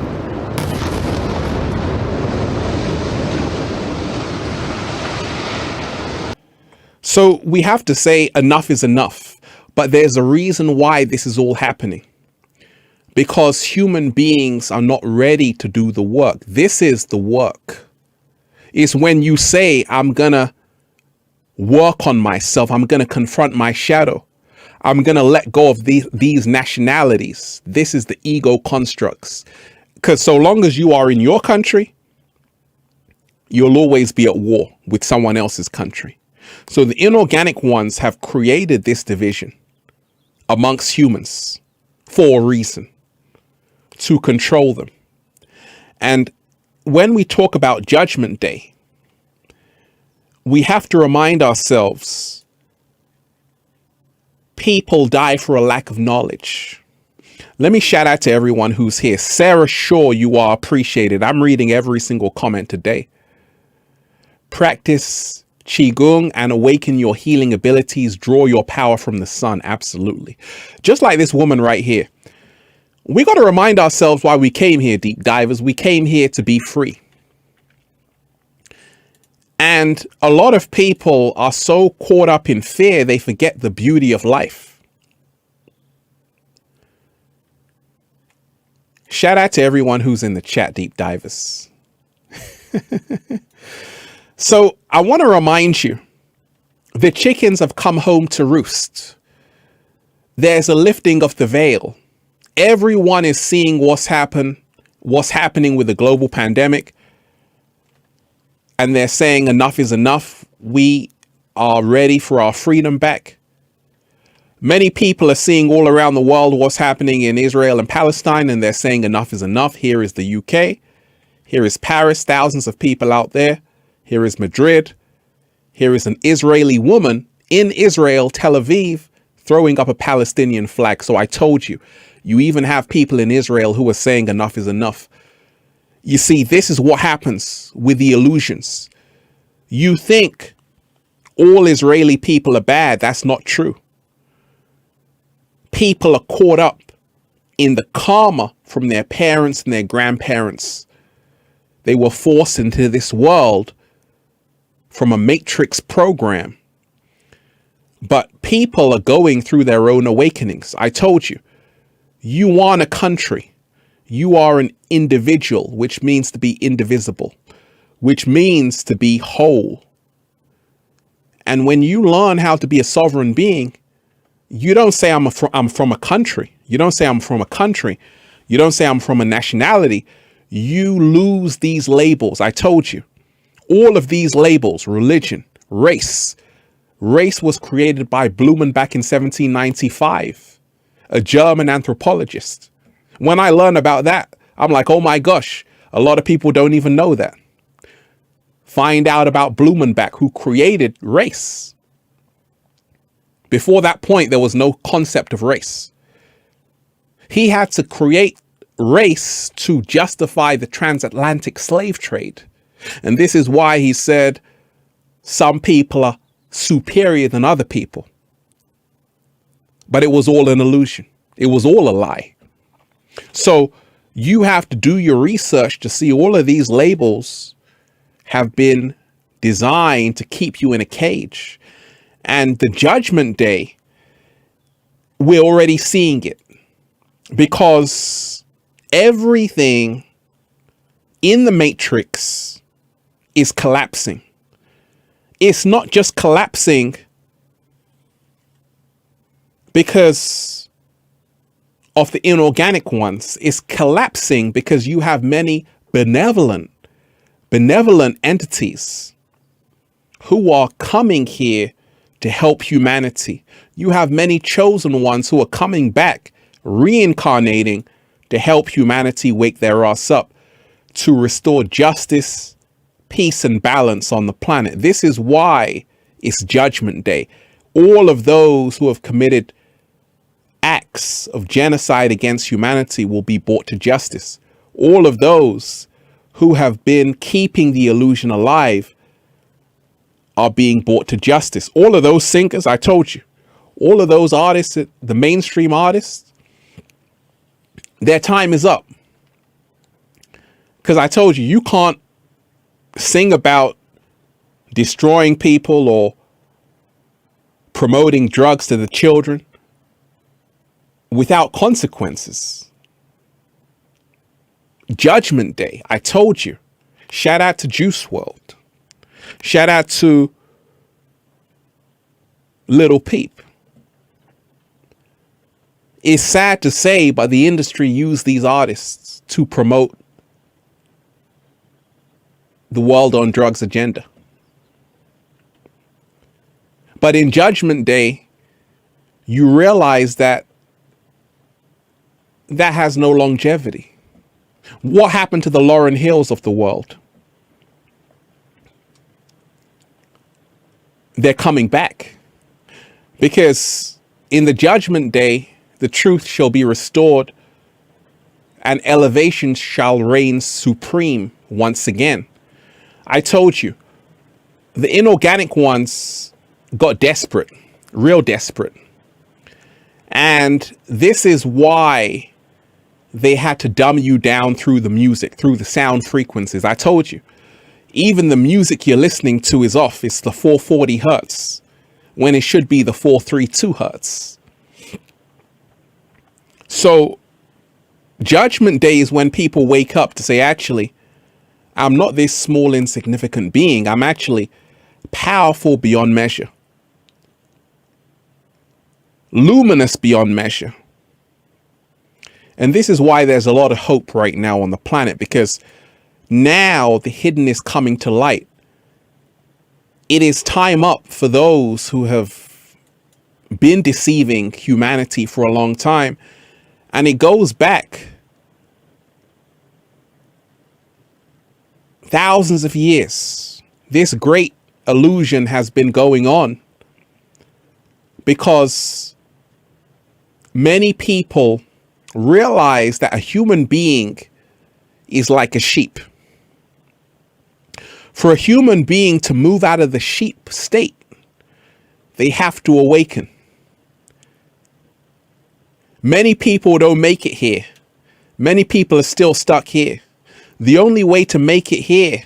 So we have to say enough is enough. But there's a reason why this is all happening. Because human beings are not ready to do the work. This is the work. It's when you say, I'm going to work on myself. I'm going to confront my shadow. I'm going to let go of these nationalities. This is the ego constructs. Because so long as you are in your country, you'll always be at war with someone else's country. So the inorganic ones have created this division amongst humans for a reason, to control them. And when we talk about Judgment Day, we have to remind ourselves people die for a lack of knowledge. Let me shout out to everyone who's here. Sarah Shaw, you are appreciated. I'm reading every single comment today. Practice Qigong and awaken your healing abilities. Draw your power from the sun. Absolutely. Just like this woman right here. We got to remind ourselves why we came here, deep divers. We came here to be free. And a lot of people are so caught up in fear, they forget the beauty of life. Shout out to everyone who's in the chat, deep divers. So I want to remind you, the chickens have come home to roost. There's a lifting of the veil. Everyone is seeing what's happening with the global pandemic. And they're saying enough is enough. We are ready for our freedom back. Many people are seeing all around the world what's happening in Israel and Palestine, and they're saying enough is enough. Here is the UK. Here is Paris, thousands of people out there. Here is Madrid. Here is an Israeli woman in Israel, Tel Aviv, throwing up a Palestinian flag. So I told you, you even have people in Israel who are saying enough is enough. You see, this is what happens with the illusions. You think all Israeli people are bad. That's not true. People are caught up in the karma from their parents and their grandparents. They were forced into this world from a matrix program. But people are going through their own awakenings. I told you, you aren't a country. You are an individual, which means to be indivisible, which means to be whole. And when you learn how to be a sovereign being, you don't say I'm from a country. You don't say I'm from a country. You don't say I'm from a nationality. You lose these labels. I told you, all of these labels, religion, race. Race was created by Blumen back in 1795, a German anthropologist. When I learn about that, I'm like, oh my gosh, a lot of people don't even know that. Find out about Blumenbach, who created race. Before that point, there was no concept of race. He had to create race to justify the transatlantic slave trade. And this is why he said some people are superior than other people. But it was all an illusion. It was all a lie. So you have to do your research to see all of these labels have been designed to keep you in a cage. And the Judgment Day, we're already seeing it, because everything in the matrix is collapsing. It's not just collapsing because of the inorganic ones. It's collapsing because you have many benevolent entities who are coming here to help humanity. You have many chosen ones who are coming back, reincarnating to help humanity wake their ass up, to restore justice, peace, and balance on the planet. This is why it's Judgment Day. All of those who have committed acts of genocide against humanity will be brought to justice. All of those who have been keeping the illusion alive are being brought to justice. All of those singers, I told you, all of those artists, the mainstream artists, their time is up. Because I told you, you can't sing about destroying people or promoting drugs to the children without consequences. Judgment Day, I told you. Shout out to Juice World. Shout out to Little Peep. It's sad to say, but the industry used these artists to promote the world on drugs agenda. But in Judgment Day, you realize that that has no longevity. What happened to the Lauryn Hills of the world? They're coming back. Because in the Judgment Day, the truth shall be restored and elevation shall reign supreme once again. I told you, the inorganic ones got desperate, real desperate. And this is why they had to dumb you down through the music, through the sound frequencies. I told you, even the music you're listening to is off. It's the 440 hertz when it should be the 432 hertz. So Judgment Day is when people wake up to say, actually, I'm not this small, insignificant being. I'm actually powerful beyond measure. Luminous beyond measure. And this is why there's a lot of hope right now on the planet, because now the hidden is coming to light. It is time up for those who have been deceiving humanity for a long time. And it goes back thousands of years. This great illusion has been going on because many people realize that a human being is like a sheep. For a human being to move out of the sheep state, they have to awaken. Many people don't make it here. Many people are still stuck here. The only way to make it here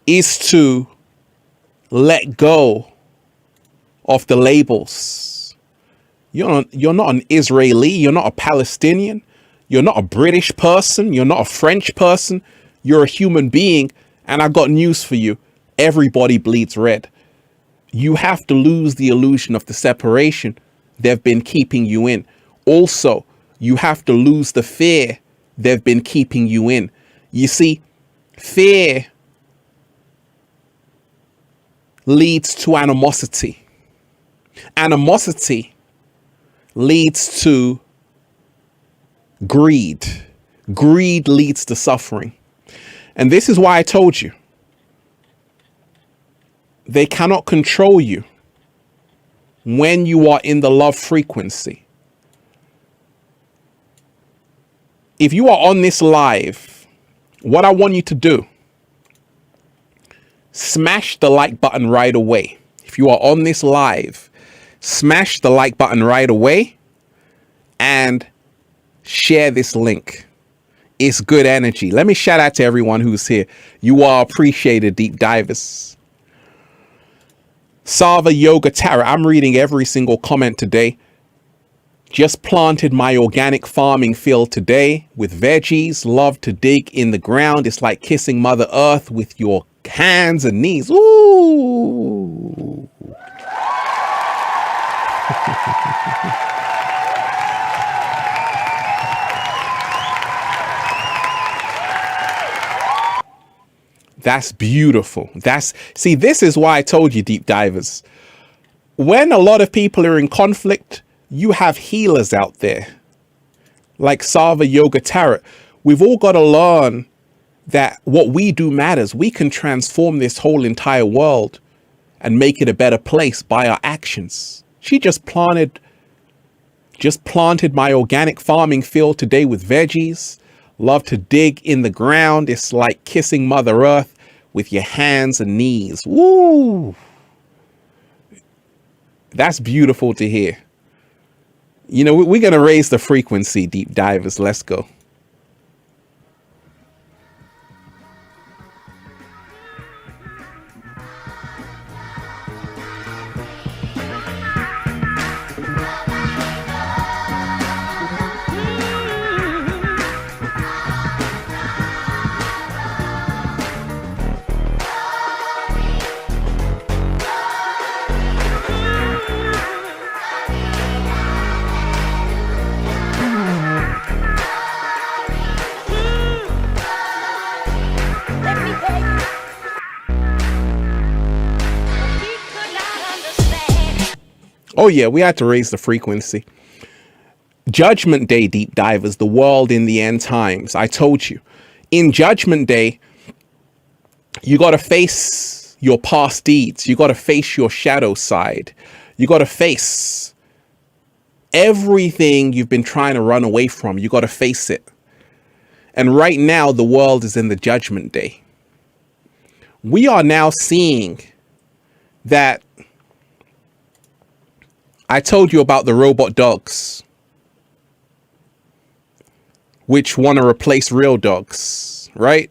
is to let go of the labels. You're not an Israeli. You're not a Palestinian. You're not a British person. You're not a French person. You're a human being. And I've got news for you. Everybody bleeds red. You have to lose the illusion of the separation they've been keeping you in. Also, you have to lose the fear they've been keeping you in. You see, fear leads to animosity. Animosity leads to greed. Greed leads to suffering. And this is why I told you, they cannot control you when you are in the love frequency. If you are on this live, what I want you to do, smash the like button right away. If you are on this live, smash the like button right away and share this link. It's good energy. Let me shout out to everyone who's here. You are appreciated, deep divers. Sava Yoga Tara, I'm reading every single comment today. Just planted my organic farming field today with veggies. Love to dig in the ground. It's like kissing Mother Earth with your hands and knees. Ooh. That's beautiful. See, this is why I told you, deep divers. When a lot of people are in conflict, you have healers out there like Sava Yoga Tarot. We've all got to learn that what we do matters. We can transform this whole entire world and make it a better place by our actions. She just planted my organic farming field today with veggies. Love to dig in the ground. It's like kissing Mother Earth with your hands and knees. Woo! That's beautiful to hear. You know, we're going to raise the frequency, deep divers. Let's go. Oh yeah, we had to raise the frequency. Judgment Day, deep divers, the world in the end times. I told you. In Judgment Day, you got to face your past deeds. You got to face your shadow side. You got to face everything you've been trying to run away from. You got to face it. And right now, the world is in the Judgment Day. We are now seeing that I told you about the robot dogs, which want to replace real dogs, right?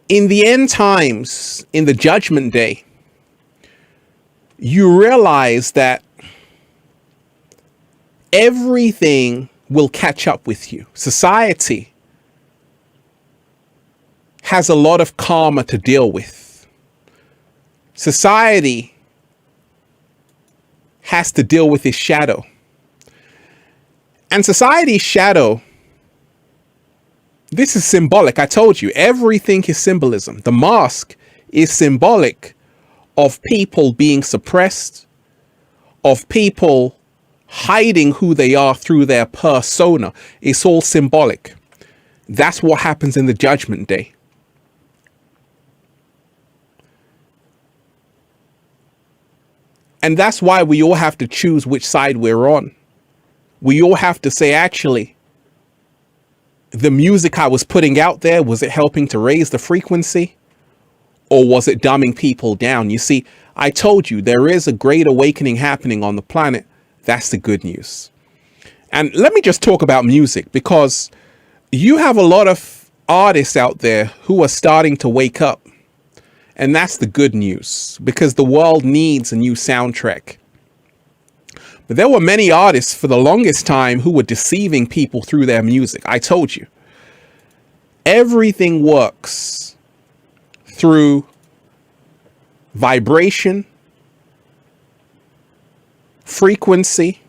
In the end times, in the Judgment Day, you realize that everything will catch up with you. Society has a lot of karma to deal with. Society has to deal with its shadow. And society's shadow, this is symbolic. I told you, everything is symbolism. The mask is symbolic of people being suppressed, of people hiding who they are through their persona. It's all symbolic. That's what happens in the Judgment Day. And that's why we all have to choose which side we're on. We all have to say, actually, the music I was putting out there, was it helping to raise the frequency? Or was it dumbing people down? You see, I told you there is a great awakening happening on the planet. That's the good news. And let me just talk about music, because you have a lot of artists out there who are starting to wake up. And that's the good news, because the world needs a new soundtrack. But there were many artists for the longest time who were deceiving people through their music. I told you, everything works through vibration, frequency,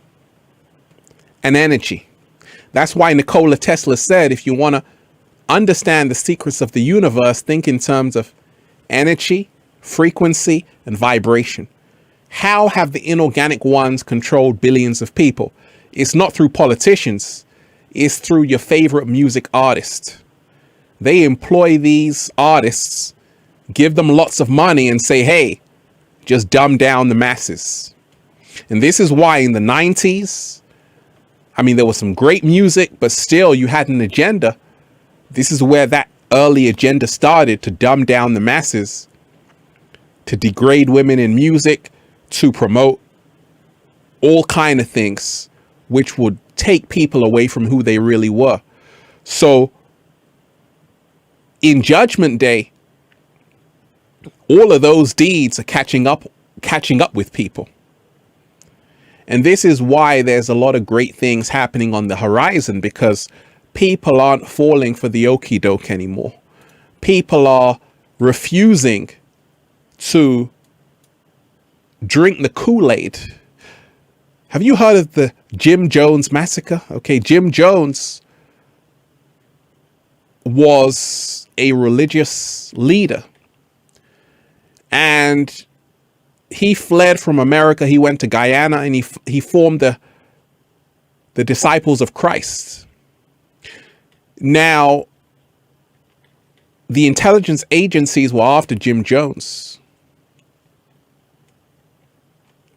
and energy. That's why Nikola Tesla said, if you want to understand the secrets of the universe, think in terms of energy, frequency, and vibration. How have the inorganic ones controlled billions of people? It's not through politicians. It's through your favorite music artist. They employ these artists, give them lots of money and say, hey, just dumb down the masses. And this is why in the 90s, I mean, there was some great music, but still you had an agenda. This is where that early agenda started, to dumb down the masses, to degrade women in music, to promote all kind of things which would take people away from who they really were. So in Judgment Day, all of those deeds are catching up with people. And this is why there's a lot of great things happening on the horizon, because people aren't falling for the okie doke anymore. People are refusing to drink the Kool-Aid. Have you heard of the Jim Jones massacre? Okay, Jim Jones was a religious leader, and he fled from America. He went to Guyana, and he formed the Disciples of Christ. Now, the intelligence agencies were after Jim Jones.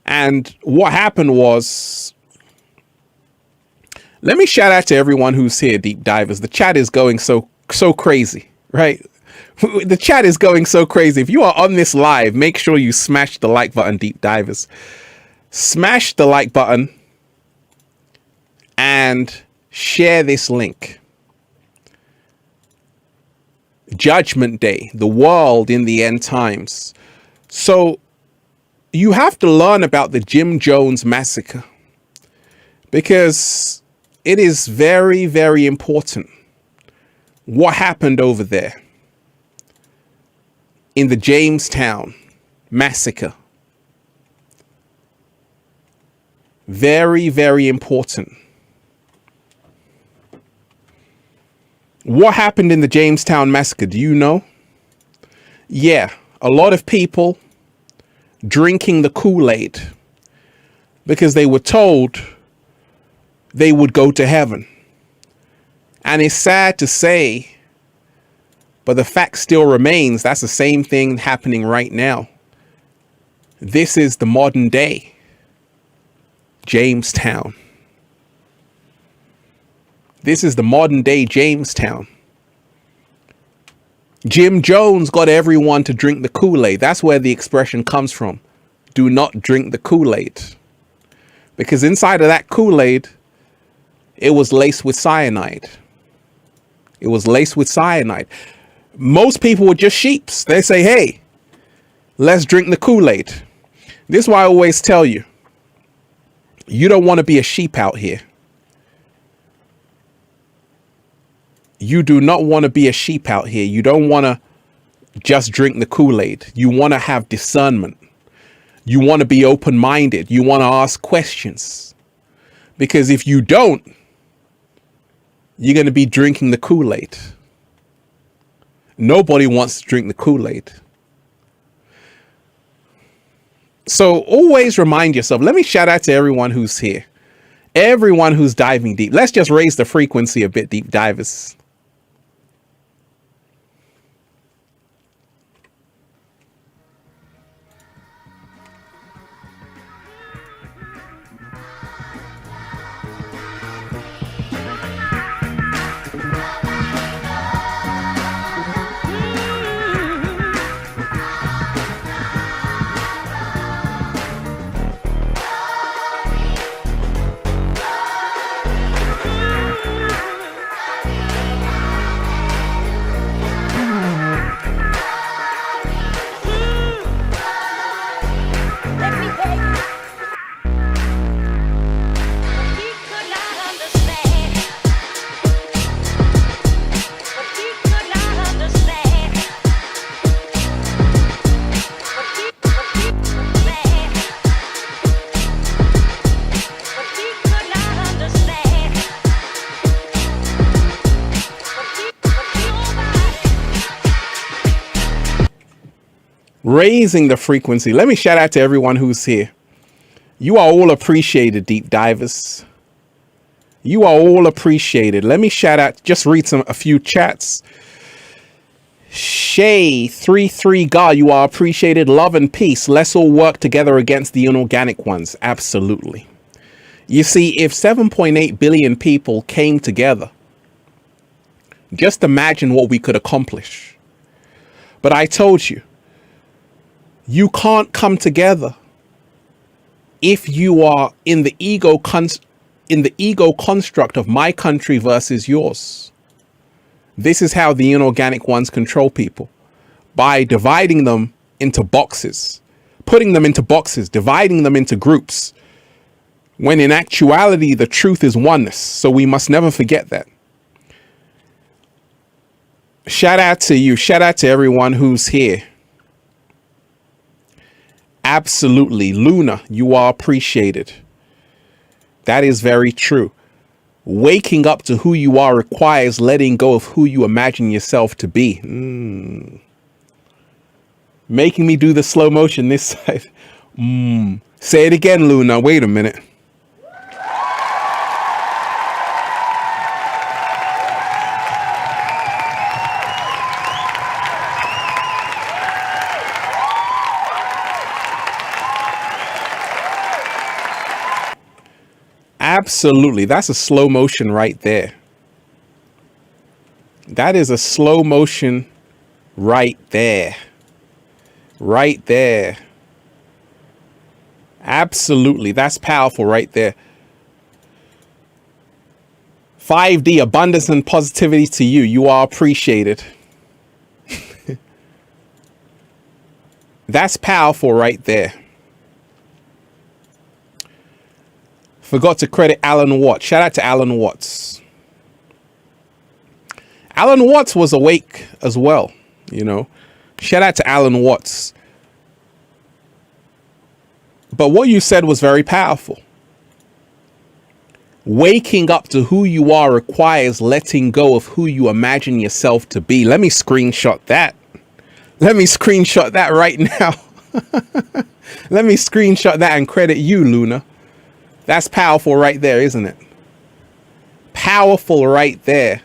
And what happened was, let me shout out to everyone who's here, deep divers. The chat is going so crazy, right? The chat is going so crazy. If you are on this live, make sure you smash the like button, deep divers. Smash the like button and share this link. Judgment Day, the world in the end times. So you have to learn about the Jim Jones massacre, because it is very, very important what happened over there in the Jamestown massacre. Very, very important. What happened in the Jamestown massacre? Do you know? Yeah, a lot of people drinking the Kool-Aid because they were told they would go to heaven. And it's sad to say, but the fact still remains, that's the same thing happening right now. This is the modern day Jamestown. This is the modern day Jamestown. Jim Jones got everyone to drink the Kool-Aid. That's where the expression comes from. Do not drink the Kool-Aid. Because inside of that Kool-Aid, it was laced with cyanide. It was laced with cyanide. Most people were just sheeps. They say, hey, let's drink the Kool-Aid. This is why I always tell you, you don't want to be a sheep out here. You do not want to be a sheep out here. You don't want to just drink the Kool-Aid. You want to have discernment. You want to be open-minded. You want to ask questions. Because if you don't, you're going to be drinking the Kool-Aid. Nobody wants to drink the Kool-Aid. So always remind yourself. Let me shout out to everyone who's here. Everyone who's diving deep. Let's just raise the frequency a bit, deep divers. Raising the frequency. Let me shout out to everyone who's here. You are all appreciated, deep divers. You are all appreciated. Let me shout out, just read a few chats. Shay33 God, you are appreciated. Love and peace. Let's all work together against the inorganic ones. Absolutely. You see, if 7.8 billion people came together, just imagine what we could accomplish. But I told you, you can't come together if you are in the ego construct of my country versus yours. This is how the inorganic ones control people, by dividing them into boxes, putting them into boxes, dividing them into groups, when in actuality the truth is oneness. So we must never forget that. Shout out to you. Shout out to everyone who's here. Absolutely. Luna, you are appreciated. That is very true. Waking up to who you are requires letting go of who you imagine yourself to be. Making me do the slow motion this side. Say it again, Luna. Wait a minute. Absolutely. That's a slow motion right there. That is a slow motion right there. Right there. Absolutely. That's powerful right there. 5D, abundance and positivity to you. You are appreciated. That's powerful right there. Forgot to credit Alan Watts. Shout out to Alan Watts. Alan Watts was awake as well, you know. Shout out to Alan Watts. But what you said was very powerful. Waking up to who you are requires letting go of who you imagine yourself to be. Let me screenshot that. Let me screenshot that right now. Let me screenshot that and credit you, Luna. That's powerful right there, isn't it? Powerful right there.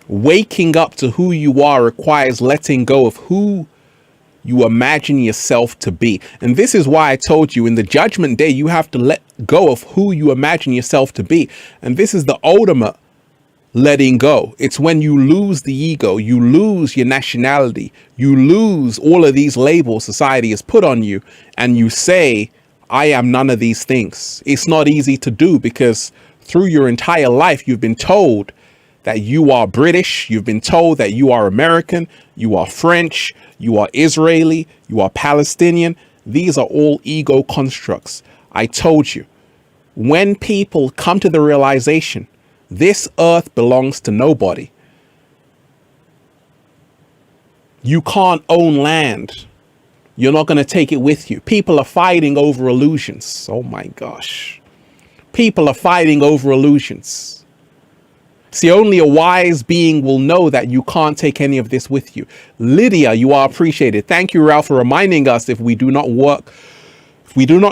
Waking up to who you are requires letting go of who you imagine yourself to be. And this is why I told you in the judgment day, you have to let go of who you imagine yourself to be. And this is the ultimate letting go. It's when you lose the ego, you lose your nationality, you lose all of these labels society has put on you, and you say, I am none of these things. It's not easy to do because through your entire life, you've been told that you are British, you've been told that you are American, you are French, you are Israeli, you are Palestinian. These are all ego constructs. I told you, when people come to the realization this earth belongs to nobody, you can't own land. You're not going to take it with you. People are fighting over illusions. Oh my gosh. People are fighting over illusions. See, only a wise being will know that you can't take any of this with you. Lydia, you are appreciated. Thank you, Ralph, for reminding us if we do not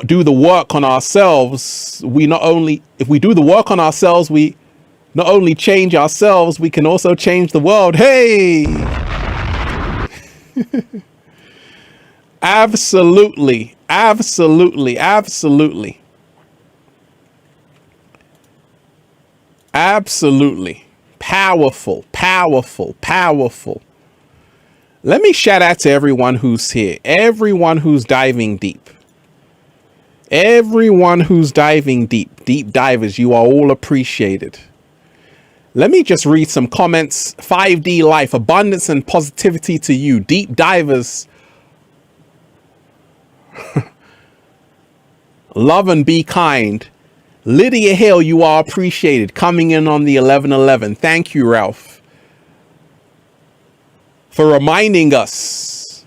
do the work on ourselves, if we do the work on ourselves, we not only change ourselves, we can also change the world. Hey! Absolutely, absolutely, absolutely. Absolutely. Powerful, powerful, powerful. Let me shout out to everyone who's here, everyone who's diving deep. Everyone who's diving deep, deep divers, you are all appreciated. Let me just read some comments. 5D life, abundance and positivity to you. Deep divers. Love and be kind. Lydia Hill, you are appreciated. Coming in on the 1111. Thank you, Ralph, for reminding us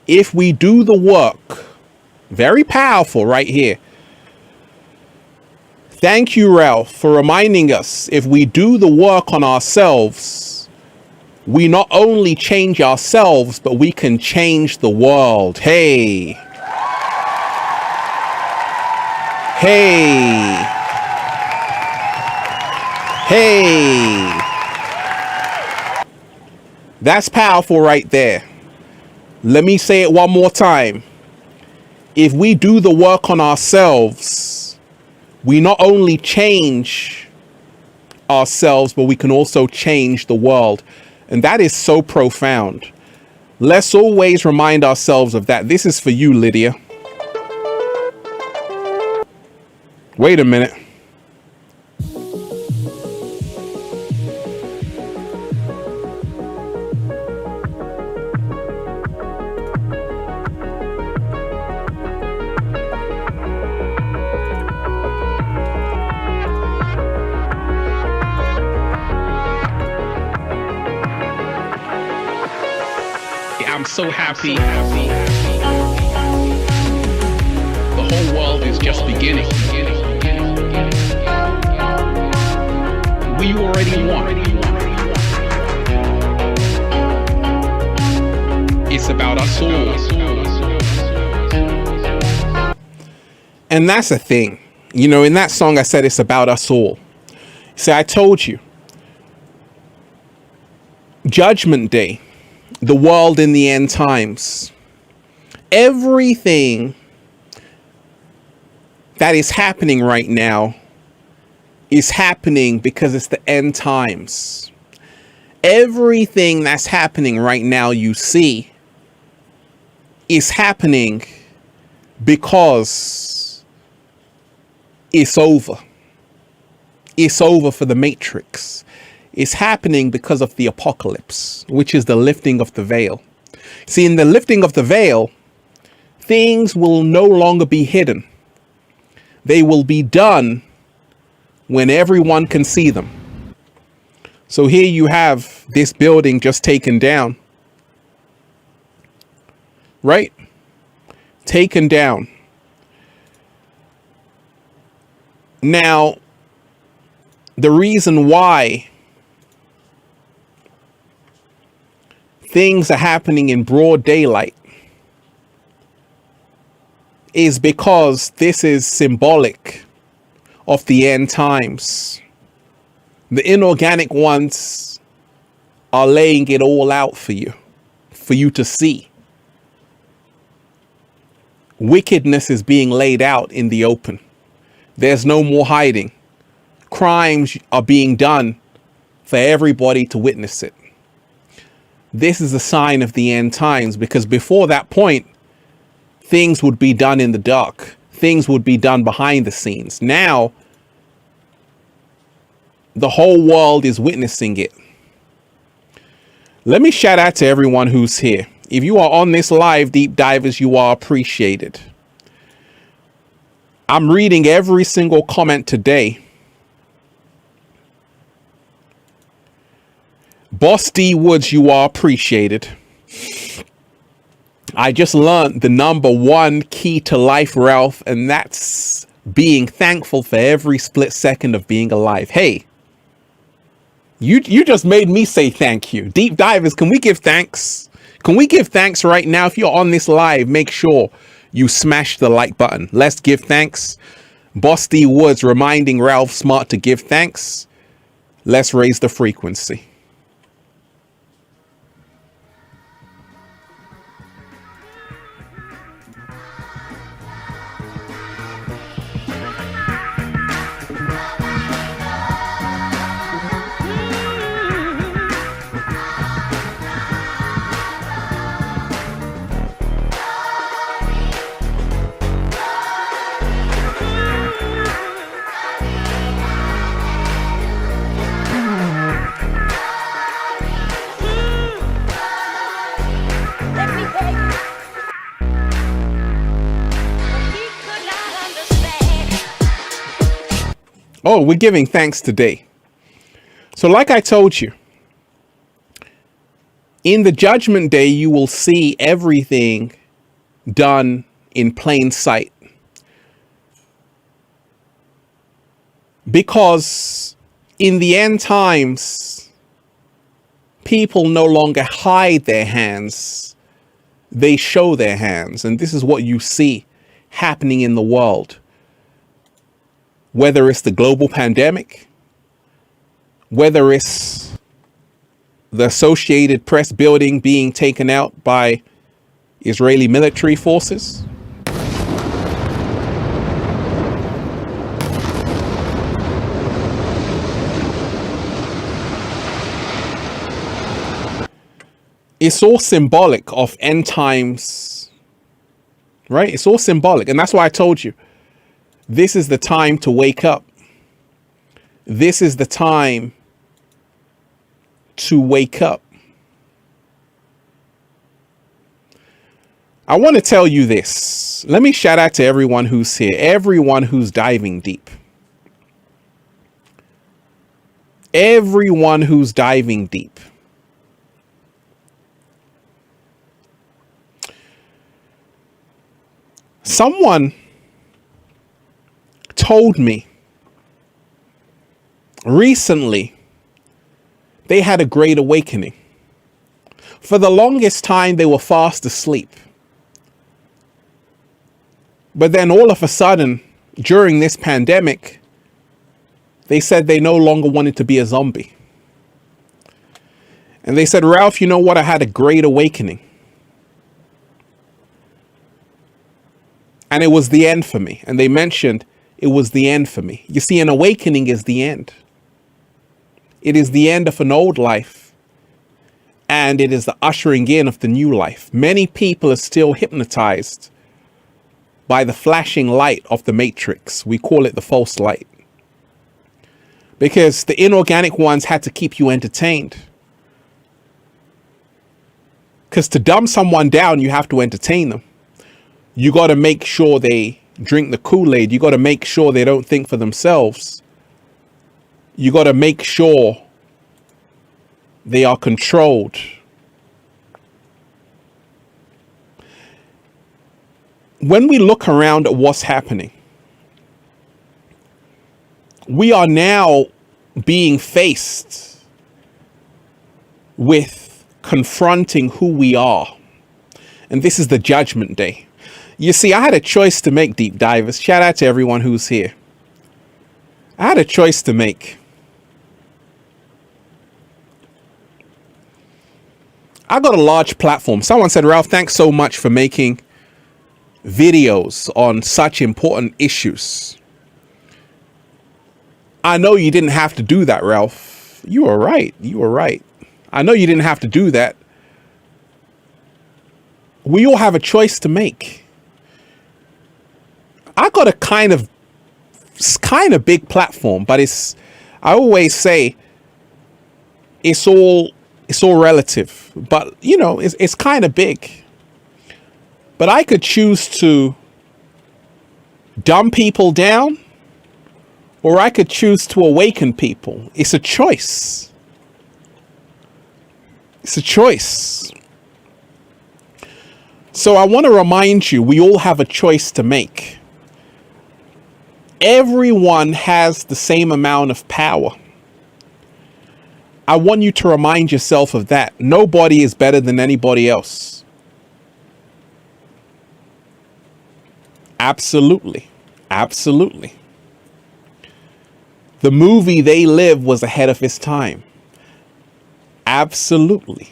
if we do the work. Very powerful right here. Thank you, Ralph, for reminding us if we do the work on ourselves, we not only change ourselves, but we can change the world. Hey. Hey. Hey. That's powerful right there. Let me say it one more time. If we do the work on ourselves, we not only change ourselves, but we can also change the world. And that is so profound. Let's always remind ourselves of that. This is for you, Lydia. Wait a minute. I'm so happy. The whole world is just beginning. We already won. It's about us all. And that's the thing. You know, in that song I said it's about us all. See, I told you. Judgment Day. The world in the end times. Everything that is happening right now is happening because it's the end times. Everything that's happening right now you see is happening because it's over. It's over for the Matrix. Is happening because of the apocalypse, which is the lifting of the veil. See, in the lifting of the veil, things will no longer be hidden. They will be done when everyone can see them. So here you have this building just taken down. Right? Taken down. Now, the reason why things are happening in broad daylight is because this is symbolic of the end times. The inorganic ones are laying it all out for you to see. Wickedness is being laid out in the open. There's no more hiding. Crimes are being done for everybody to witness it. This is a sign of the end times, because before that point, things would be done in the dark. Things would be done behind the scenes. Now, the whole world is witnessing it. Let me shout out to everyone who's here. If you are on this live, deep divers, you are appreciated. I'm reading every single comment today. Boss D Woods, you are appreciated. I just learned the #1 key to life, Ralph, and that's being thankful for every split second of being alive. Hey, you just made me say thank you. Deep divers, can we give thanks? Can we give thanks right now? If you're on this live, make sure you smash the like button. Let's give thanks. Boss D Woods reminding Ralph Smart to give thanks. Let's raise the frequency. Oh, we're giving thanks today. So like I told you, in the judgment day, you will see everything done in plain sight. Because in the end times, people no longer hide their hands. They show their hands. And this is what you see happening in the world. Whether it's the global pandemic, whether it's the Associated Press building being taken out by Israeli military forces, it's all symbolic of end times, right? It's all symbolic. And that's why I told you, this is the time to wake up. This is the time to wake up. I want to tell you this. Let me shout out to everyone who's here, everyone who's diving deep. Everyone who's diving deep. Someone told me recently they had a great awakening. For the longest time, they were fast asleep. But then all of a sudden, during this pandemic, they said they no longer wanted to be a zombie. And they said, Ralph, you know what? I had a great awakening. And it was the end for me. And they mentioned it was the end for me. You see, an awakening is the end. It is the end of an old life. And it is the ushering in of the new life. Many people are still hypnotized by the flashing light of the matrix. We call it the false light. Because the inorganic ones had to keep you entertained. Because to dumb someone down, you have to entertain them. You got to make sure they drink the Kool-Aid. You got to make sure they don't think for themselves. You got to make sure they are controlled. When we look around at what's happening, we are now being faced with confronting who we are. And this is the judgment day. You see, I had a choice to make, deep divers. Shout out to everyone who's here. I had a choice to make. I got a large platform. Someone said, Ralph, thanks so much for making videos on such important issues. I know you didn't have to do that, Ralph. You were right. You were right. I know you didn't have to do that. We all have a choice to make. I got a kind of big platform, but I always say it's all relative, but you know, it's kind of big. But I could choose to dumb people down, or I could choose to awaken people. It's a choice. It's a choice. So I want to remind you, we all have a choice to make. Everyone has the same amount of power. I want you to remind yourself of that. Nobody is better than anybody else. Absolutely. Absolutely. The movie They Live was ahead of its time. Absolutely.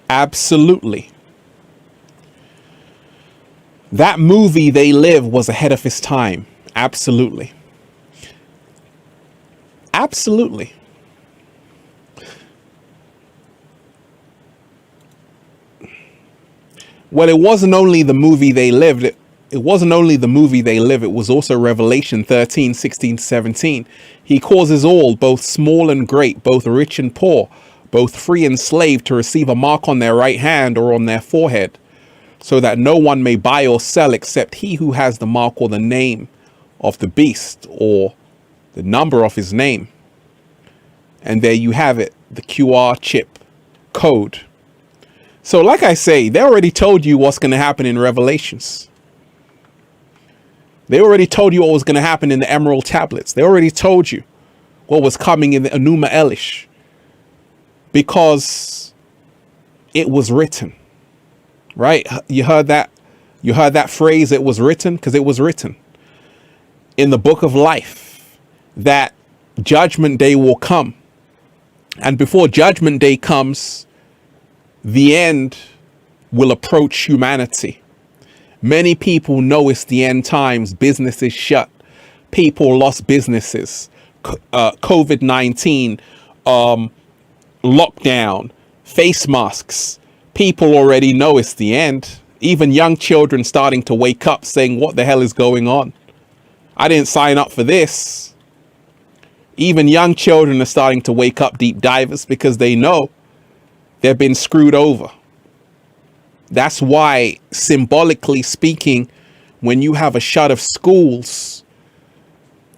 Absolutely. That movie They Live was ahead of its time. Absolutely. Absolutely. Well, it wasn't only the movie They Lived. It wasn't only the movie They Live. It was also Revelation 13, 16 to 17. He causes all, both small and great, both rich and poor, both free and slave, to receive a mark on their right hand or on their forehead, so that no one may buy or sell except he who has the mark or the name of the beast or the number of his name. And there you have it, the QR chip code. So like I say, they already told you what's going to happen in Revelations. They already told you what was going to happen in the Emerald Tablets. They already told you what was coming in the Enuma Elish, because it was written. Right? You heard that? You heard that phrase, it was written? Because it was written in the book of life that judgment day will come. And before judgment day comes, the end will approach humanity. Many people know it's the end times. Businesses shut. People lost businesses. COVID-19, lockdown, face masks. People already know it's the end. Even young children starting to wake up saying, what the hell is going on? I didn't sign up for this. Even young children are starting to wake up, deep divers, because they know they've been screwed over. That's why, symbolically speaking, when you have a shut of schools,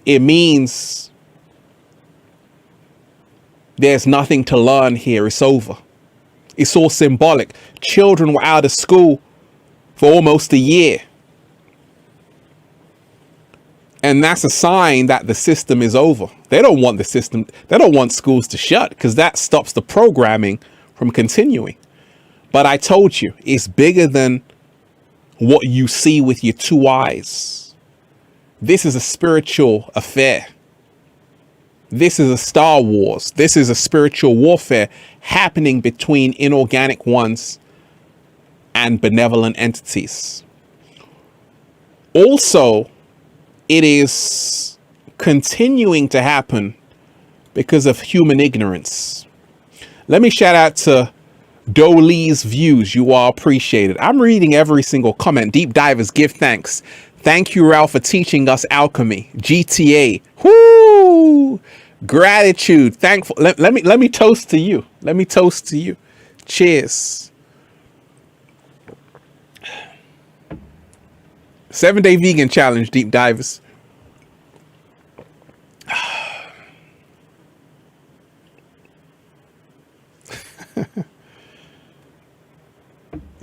it means there's nothing to learn here. It's over. It's all symbolic. Children were out of school for almost a year. And that's a sign that the system is over. They don't want the system. They don't want schools to shut, because that stops the programming from continuing. But I told you, it's bigger than what you see with your two eyes. This is a spiritual affair. This is a Star Wars. This is a spiritual warfare happening between inorganic ones and benevolent entities. Also, it is continuing to happen because of human ignorance. Let me shout out to Dolee's Views. You are appreciated. I'm reading every single comment. Deep divers, give thanks. Thank you, Ralph, for teaching us alchemy. GTA. Whoo! Gratitude. Thankful. Let me toast to you. Let me toast to you. Cheers. 7-day vegan challenge, deep divers.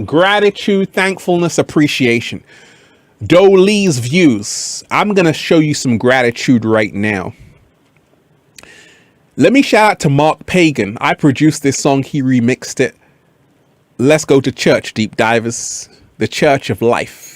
Gratitude, thankfulness, appreciation. Dolee's views. I'm going to show you some gratitude right now. Let me shout out to Mark Pagan. I produced this song. He remixed it. Let's go to church, deep divers. The church of life.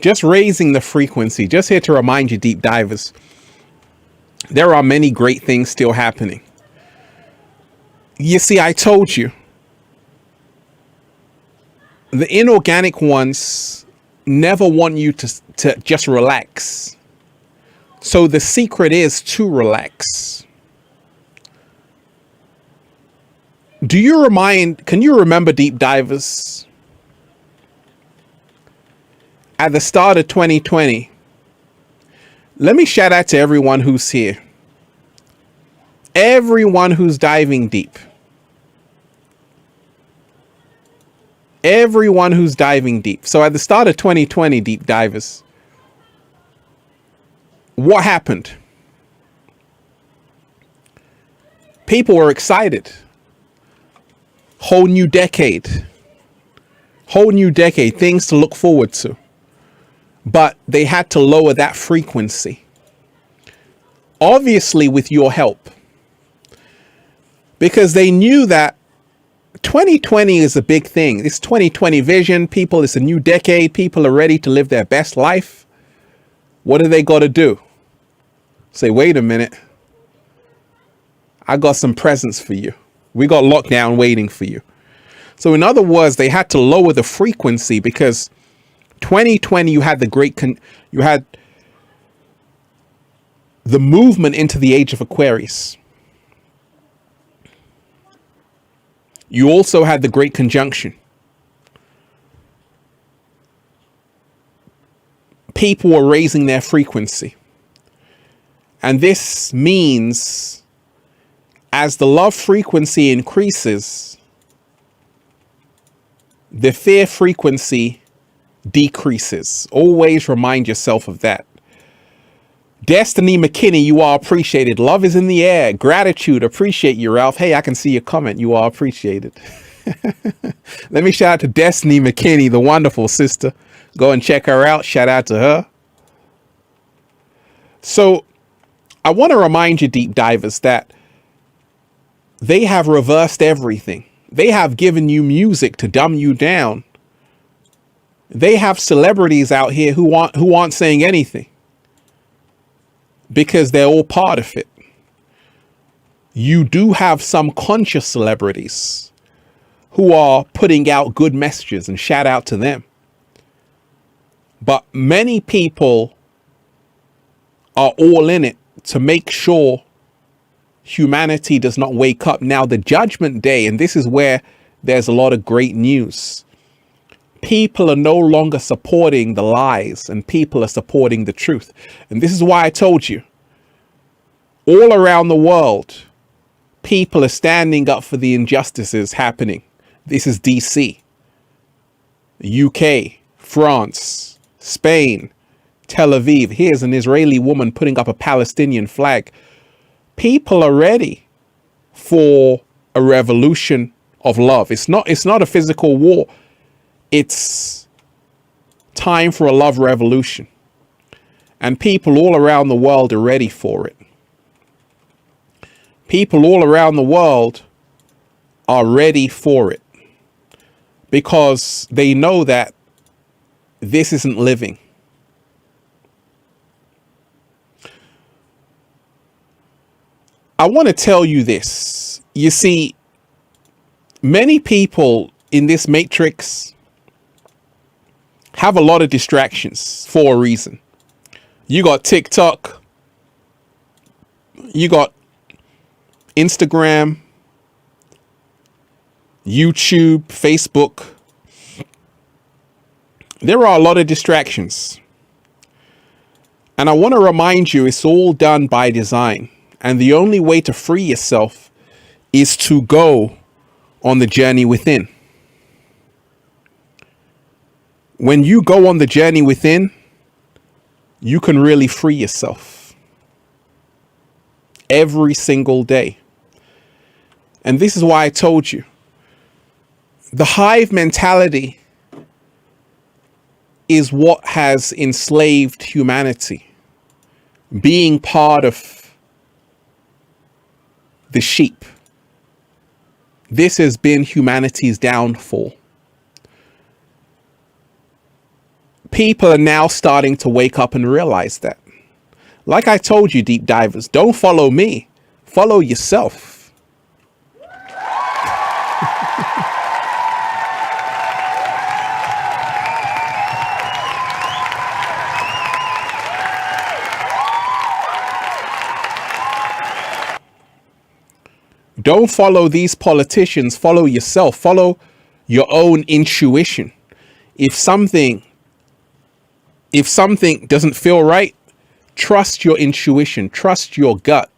Just raising the frequency, just here to remind you, deep divers, there are many great things still happening. You see, I told you, the inorganic ones never want you to just relax. So the secret is to relax. Can you remember, deep divers, at the start of 2020, let me shout out to everyone who's here. Everyone who's diving deep. Everyone who's diving deep. So at the start of 2020, deep divers, what happened? People were excited. Whole new decade. Whole new decade. Things to look forward to. But they had to lower that frequency. Obviously with your help. Because they knew that 2020 is a big thing. It's 2020 vision. People, it's a new decade. People are ready to live their best life. What do they got to do? Say, wait a minute. I got some presents for you. We got lockdown waiting for you. So in other words, they had to lower the frequency because 2020, you had you had the movement into the age of Aquarius. You also had the Great Conjunction. People were raising their frequency. And this means as the love frequency increases, the fear frequency decreases. Always remind yourself of that. Destiny McKinney, you are appreciated. Love is in the air. Gratitude. Appreciate you, Ralph. Hey, I can see your comment. You are appreciated. Let me shout out to Destiny McKinney, the wonderful sister. Go and check her out. Shout out to her. So I want to remind you, deep divers, that they have reversed everything. They have given you music to dumb you down. They have celebrities out here who aren't saying anything because they're all part of it. You do have some conscious celebrities who are putting out good messages, and shout out to them. But many people are all in it to make sure humanity does not wake up. Now, the Judgment Day, and this is where there's a lot of great news. People are no longer supporting the lies and people are supporting the truth. And this is why I told you, all around the world, people are standing up for the injustices happening. This is DC, UK, France, Spain, Tel Aviv. Here's an Israeli woman putting up a Palestinian flag. People are ready for a revolution of love. It's not a physical war. It's time for a love revolution. And people all around the world are ready for it. People all around the world are ready for it because they know that this isn't living. I want to tell you this. You see, many people in this matrix have a lot of distractions for a reason. You got TikTok, you got Instagram, YouTube, Facebook. There are a lot of distractions. And I want to remind you, it's all done by design. And the only way to free yourself is to go on the journey within. When you go on the journey within, you can really free yourself every single day. And this is why I told you, the hive mentality is what has enslaved humanity. Being part of the sheep. This has been humanity's downfall. People are now starting to wake up and realize that. Like I told you, deep divers, don't follow me, follow yourself. Don't follow these politicians, follow yourself, follow your own intuition. If something doesn't feel right, trust your intuition, trust your gut,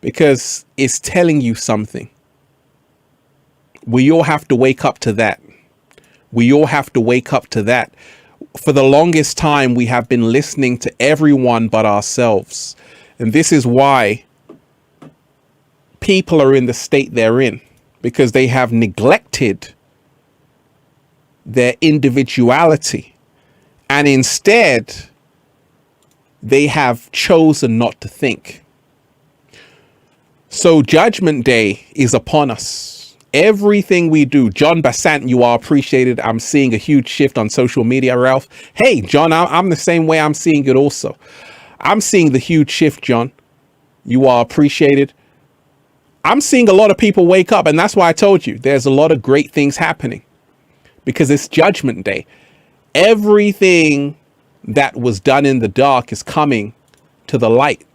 because it's telling you something. We all have to wake up to that. We all have to wake up to that. For the longest time, we have been listening to everyone but ourselves. And this is why people are in the state they're in, because they have neglected their individuality. And instead, they have chosen not to think. So Judgment Day is upon us. Everything we do, John Bassant, you are appreciated. I'm seeing a huge shift on social media, Ralph. Hey, John, I'm the same way. I'm seeing it also. I'm seeing the huge shift, John. You are appreciated. I'm seeing a lot of people wake up, and that's why I told you there's a lot of great things happening, because it's Judgment Day. Everything that was done in the dark is coming to the light.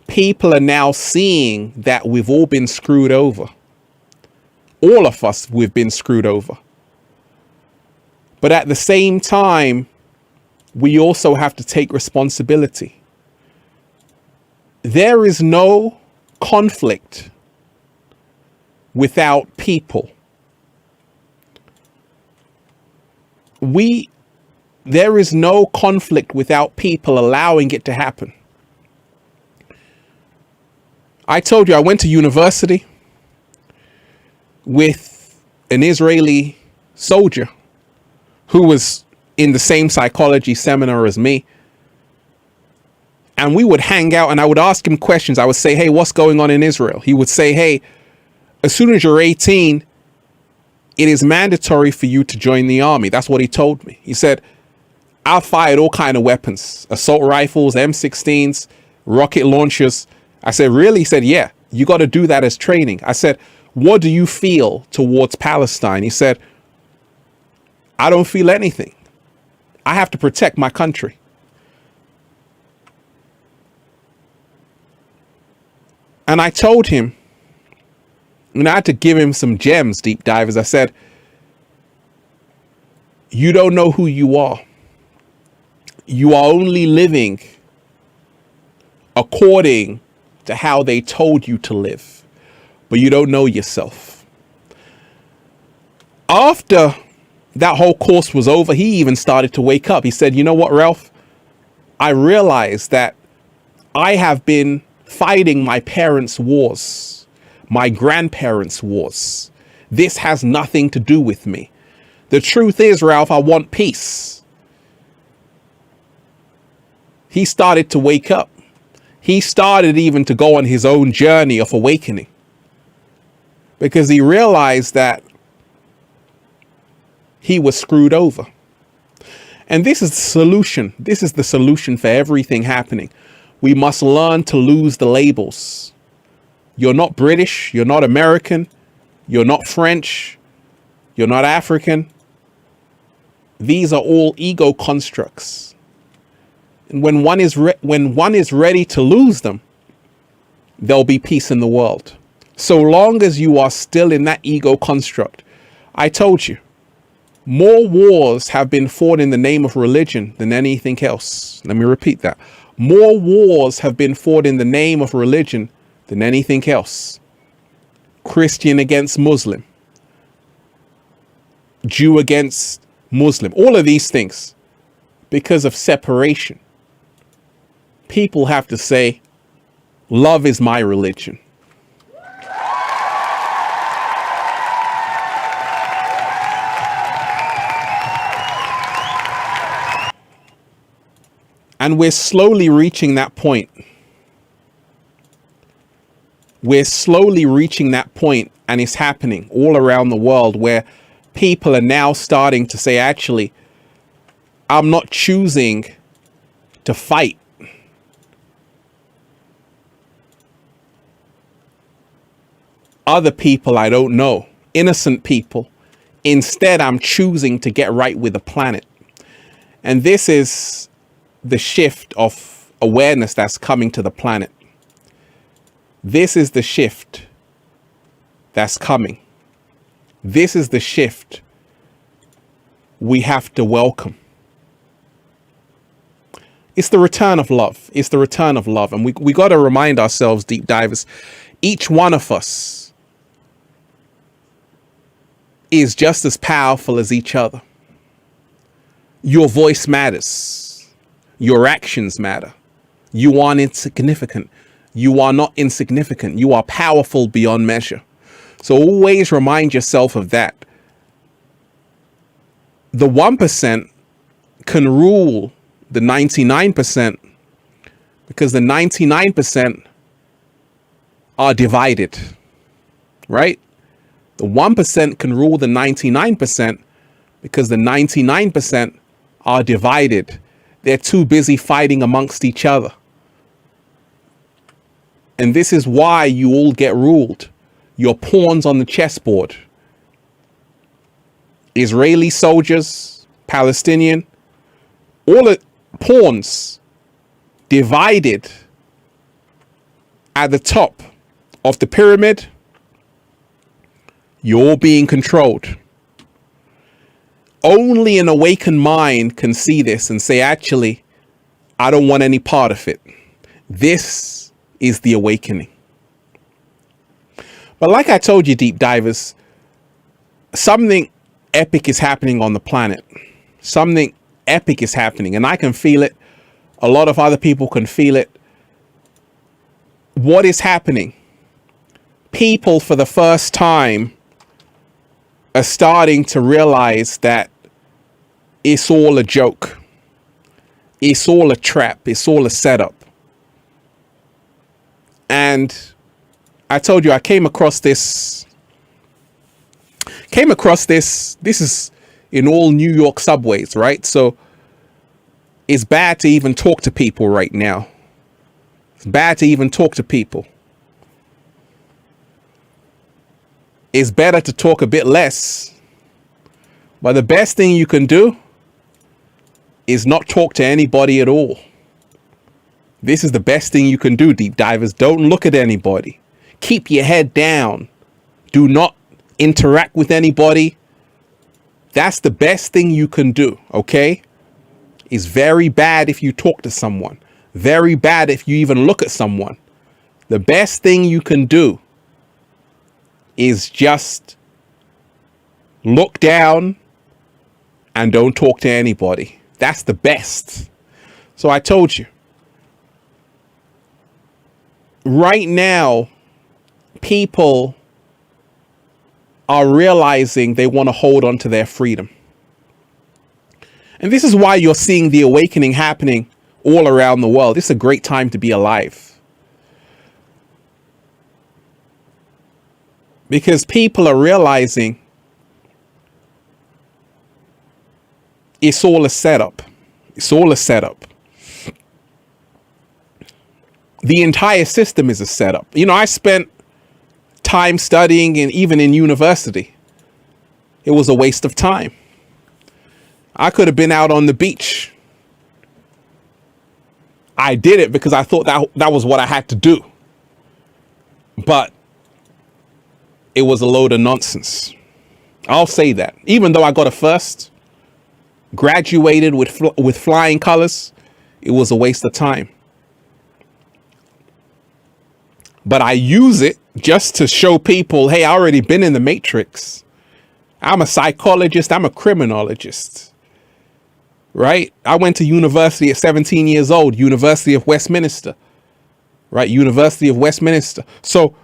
People are now seeing that we've all been screwed over. All of us, we've been screwed over. But at the same time, we also have to take responsibility. There is no conflict without people. There is no conflict without people allowing it to happen. I told you I went to university with an Israeli soldier who was in the same psychology seminar as me. And we would hang out and I would ask him questions. I would say, hey, what's going on in Israel? He would say, hey, as soon as you're 18, it is mandatory for you to join the army. That's what he told me. He said, I fired all kind of weapons, assault rifles, M16s, rocket launchers. I said, really? He said, yeah, you got to do that as training. I said, what do you feel towards Palestine? He said, I don't feel anything. I have to protect my country. And I told him, and I had to give him some gems, deep divers. I said, you don't know who you are. You are only living according to how they told you to live, but you don't know yourself. After that whole course was over, he even started to wake up. He said, you know what, Ralph? I realized that I have been fighting my parents' wars, my grandparents' wars. This has nothing to do with me. The truth is, Ralph, I want peace. He started to wake up. He started even to go on his own journey of awakening, because he realized that he was screwed over. And this is the solution. This is the solution for everything happening. We must learn to lose the labels. You're not British. You're not American. You're not French. You're not African. These are all ego constructs. And when one is ready to lose them, there'll be peace in the world. So long as you are still in that ego construct, I told you, more wars have been fought in the name of religion than anything else. Let me repeat that. More wars have been fought in the name of religion than anything else. Christian against Muslim, Jew against Muslim, all of these things, because of separation. People have to say, love is my religion. And we're slowly reaching that point. We're slowly reaching that point, and it's happening all around the world, where people are now starting to say, actually, I'm not choosing to fight. Other people I don't know, innocent people. Instead, I'm choosing to get right with the planet. And this is the shift of awareness that's coming to the planet. This is the shift that's coming. This is the shift we have to welcome. It's the return of love. It's the return of love. And we got to remind ourselves, deep divers, each one of us is just as powerful as each other. Your voice matters. Your actions matter. You aren't insignificant. You are not insignificant. You are powerful beyond measure. So always remind yourself of that. The 1% can rule the 99% because the 99% are divided, right? The 1% can rule the 99% because the 99% are divided. They're too busy fighting amongst each other. And this is why you all get ruled. You're pawns on the chessboard. Israeli soldiers, Palestinian, all the pawns divided at the top of the pyramid. You're all being controlled. Only an awakened mind can see this and say, actually, I don't want any part of it. This is the awakening. But like I told you, deep divers, something epic is happening on the planet. Something epic is happening, and I can feel it. A lot of other people can feel it. What is happening? People for the first time are starting to realize that it's all a joke. It's all a trap. It's all a setup. And I told you I came across this. This is in all New York subways, right? So it's bad to even talk to people right now. It's bad to even talk to people. It's better to talk a bit less. But the best thing you can do is not talk to anybody at all. This is the best thing you can do, deep divers. Don't look at anybody. Keep your head down. Do not interact with anybody. That's the best thing you can do, okay? It's very bad if you talk to someone. Very bad if you even look at someone. The best thing you can do is just look down and don't talk to anybody. That's the best. So I told you. Right now, people are realizing they want to hold on to their freedom. And this is why you're seeing the awakening happening all around the world. It's a great time to be alive. Because people are realizing it's all a setup. It's all a setup. The entire system is a setup. You know, I spent time studying, and even in university, it was a waste of time. I could have been out on the beach. I did it because I thought that was what I had to do. But it was a load of nonsense. I'll say that. Even though I got a first, graduated with flying colors, it was a waste of time. But I use it just to show people, hey, I already been in the matrix. I'm a psychologist. I'm a criminologist. Right? I went to university at 17 years old, University of Westminster. Right? University of Westminster. So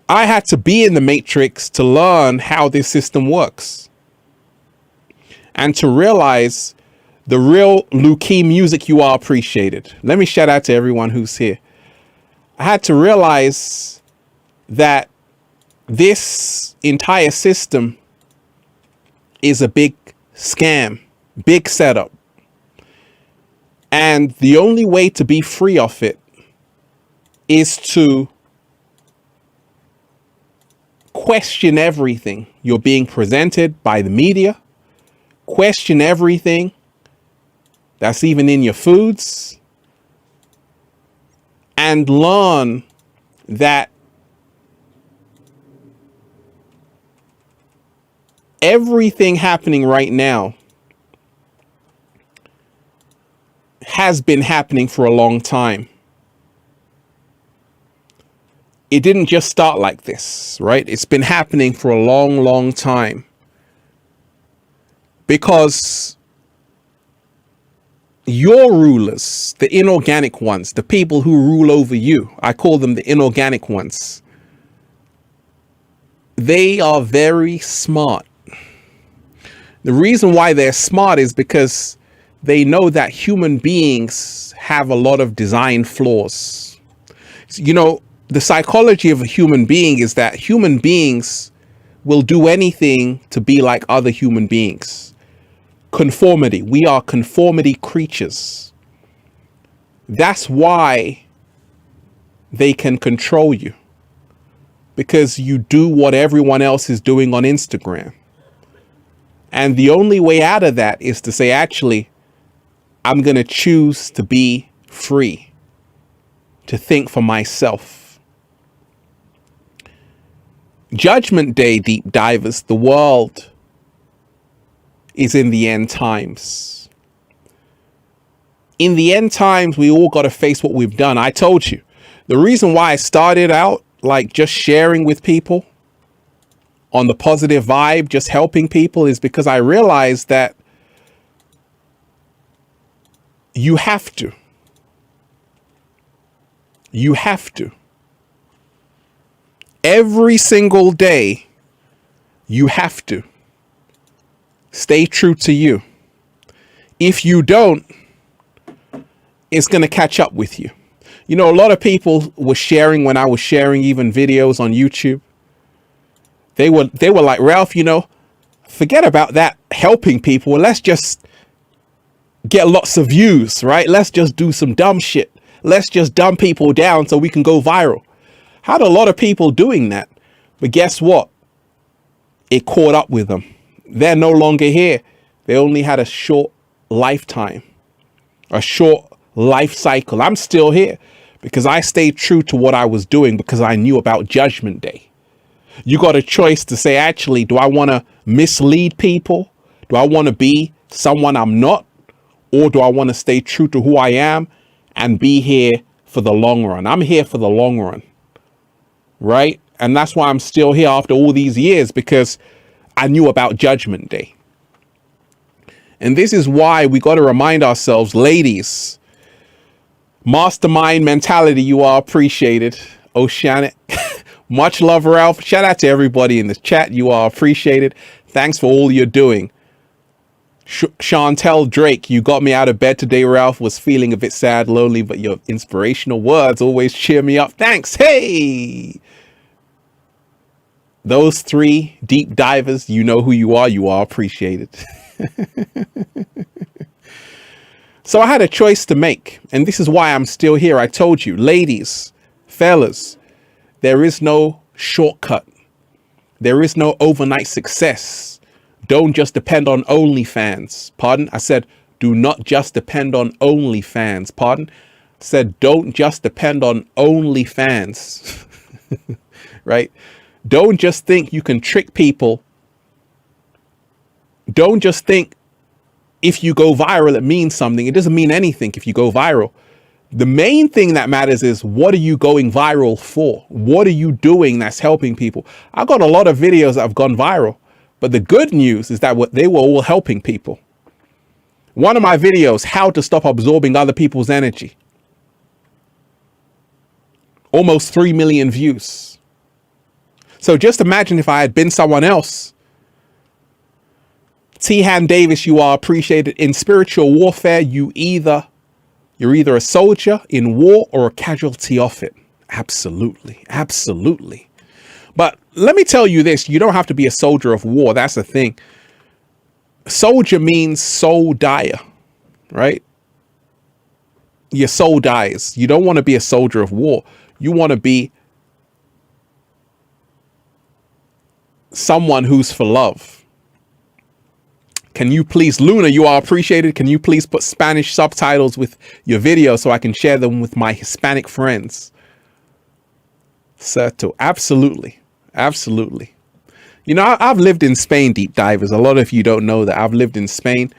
I had to be in the matrix to learn how this system works. And to realize the real Lukey music, you are appreciated. Let me shout out to everyone who's here. I had to realize that this entire system is a big scam, big setup. And the only way to be free of it is to question everything you're being presented by the media, question everything that's even in your foods, and learn that everything happening right now has been happening for a long time. It didn't just start like this, right? It's been happening for a long, long time. Because your rulers, the inorganic ones, the people who rule over you, I call them the inorganic ones. They are very smart. The reason why they're smart is because they know that human beings have a lot of design flaws. You know, the psychology of a human being is that human beings will do anything to be like other human beings. Conformity. We are conformity creatures. That's why they can control you. Because you do what everyone else is doing on Instagram. And the only way out of that is to say, actually, I'm going to choose to be free, to think for myself. Judgment Day, deep divers, the world is in the end times. In the end times, we all got to face what we've done. I told you, the reason why I started out like just sharing with people on the positive vibe, just helping people, is because I realized that you have to. You have to. Every single day, you have to. Stay true to you. If you don't, it's going to catch up with you. You know, a lot of people were sharing when I was sharing even videos on YouTube. They were like, Ralph, you know, forget about that helping people. Let's just get lots of views, right? Let's just do some dumb shit. Let's just dumb people down so we can go viral. Had a lot of people doing that. But guess what? It caught up with them. They're no longer here. They only had a short lifetime, a short life cycle. I'm still here because I stayed true to what I was doing because I knew about Judgment Day. You got a choice to say, actually, do I want to mislead people? Do I want to be someone I'm not? Or do I want to stay true to who I am and be here for the long run? I'm here for the long run, right? And that's why I'm still here after all these years, because I knew about Judgment Day. And this is why we got to remind ourselves, ladies, mastermind mentality, you are appreciated. Oceanic. Much love, Ralph. Shout out to everybody in the chat. You are appreciated. Thanks for all you're doing. Chantel Drake, you got me out of bed today, Ralph. Was feeling a bit sad, lonely, but your inspirational words always cheer me up. Thanks. Hey! Those three deep divers, you know who you are. You are appreciated. So I had a choice to make, and this is why I'm still here. I told you, ladies, fellas, there is no shortcut. There is no overnight success. Don't just depend on OnlyFans. Pardon? I said, do not just depend on OnlyFans. Pardon? I said, don't just depend on OnlyFans. Right? Don't just think you can trick people. Don't just think if you go viral, it means something. It doesn't mean anything if you go viral. The main thing that matters is, what are you going viral for? What are you doing that's helping people? I got a lot of videos that have gone viral, but the good news is that they were all helping people. One of my videos, how to stop absorbing other people's energy. Almost 3 million views. So just imagine if I had been someone else. T-Han Davis, you are appreciated. In spiritual warfare, you're either a soldier in war or a casualty of it. Absolutely. Absolutely. But let me tell you this, you don't have to be a soldier of war. That's the thing. Soldier means soul dire, right? Your soul dies. You don't want to be a soldier of war. You want to be someone who's for love. Can you please, Luna, you are appreciated. Can you please put Spanish subtitles with your video so I can share them with my Hispanic friends? Certo. Absolutely. Absolutely. You know, I've lived in Spain, deep divers. A lot of you don't know that I've lived in Spain.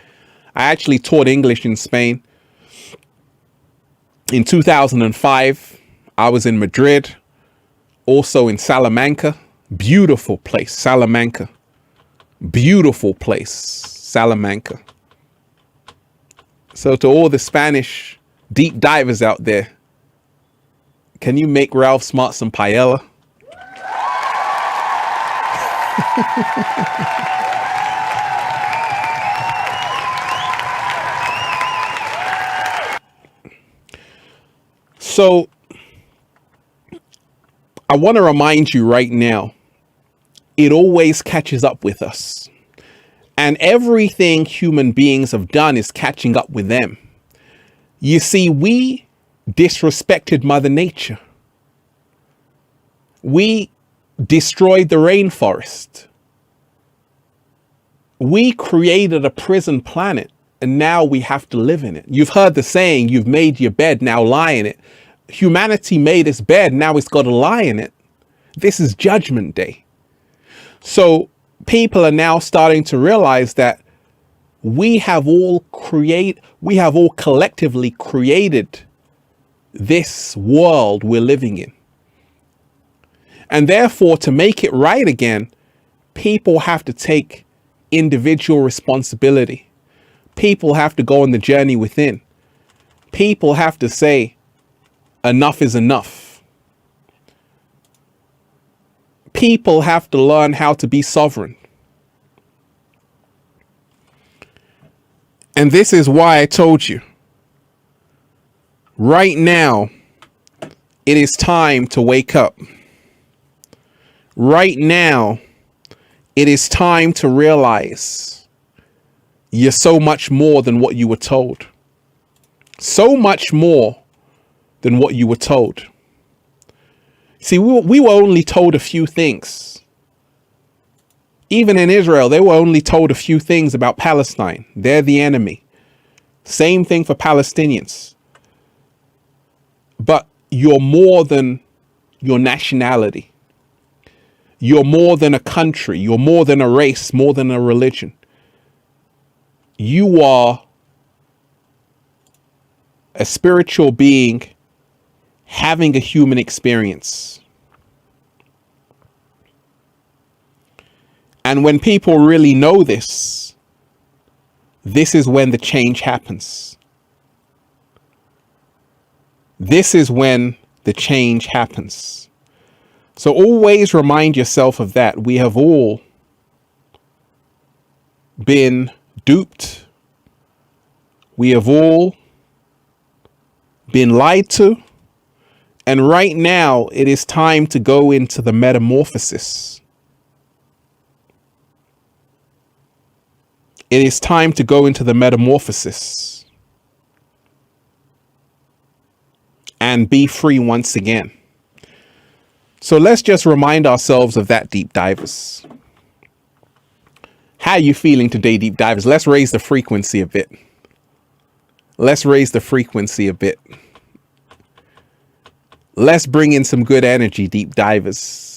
I actually taught English in Spain. In 2005, I was in Madrid, also in Salamanca. Beautiful place, Salamanca. Beautiful place, Salamanca. So to all the Spanish deep divers out there, can you make Ralph Smart some paella? So I want to remind you right now, it always catches up with us. And everything human beings have done is catching up with them. You see, we disrespected Mother Nature. We destroyed the rainforest. We created a prison planet, and now we have to live in it. You've heard the saying, you've made your bed, now lie in it. Humanity made its bed, now it's got to lie in it. This is Judgment Day. So people are now starting to realize that we have all collectively created this world we're living in. And therefore, to make it right again, people have to take individual responsibility. People have to go on the journey within. People have to say, enough is enough. People have to learn how to be sovereign. And this is why I told you, right now, it is time to wake up. Right now, it is time to realize you're so much more than what you were told. So much more than what you were told. See, we were only told a few things. Even in Israel, they were only told a few things about Palestine. They're the enemy. Same thing for Palestinians. But you're more than your nationality. You're more than a country. You're more than a race, more than a religion. You are a spiritual being having a human experience. And when people really know this, this is when the change happens. This is when the change happens. So always remind yourself of that. We have all been duped. We have all been lied to. And right now, it is time to go into the metamorphosis. It is time to go into the metamorphosis and be free once again. So let's just remind ourselves of that, deep divers. How are you feeling today, deep divers? Let's raise the frequency a bit. Let's raise the frequency a bit. Let's bring in some good energy, deep divers.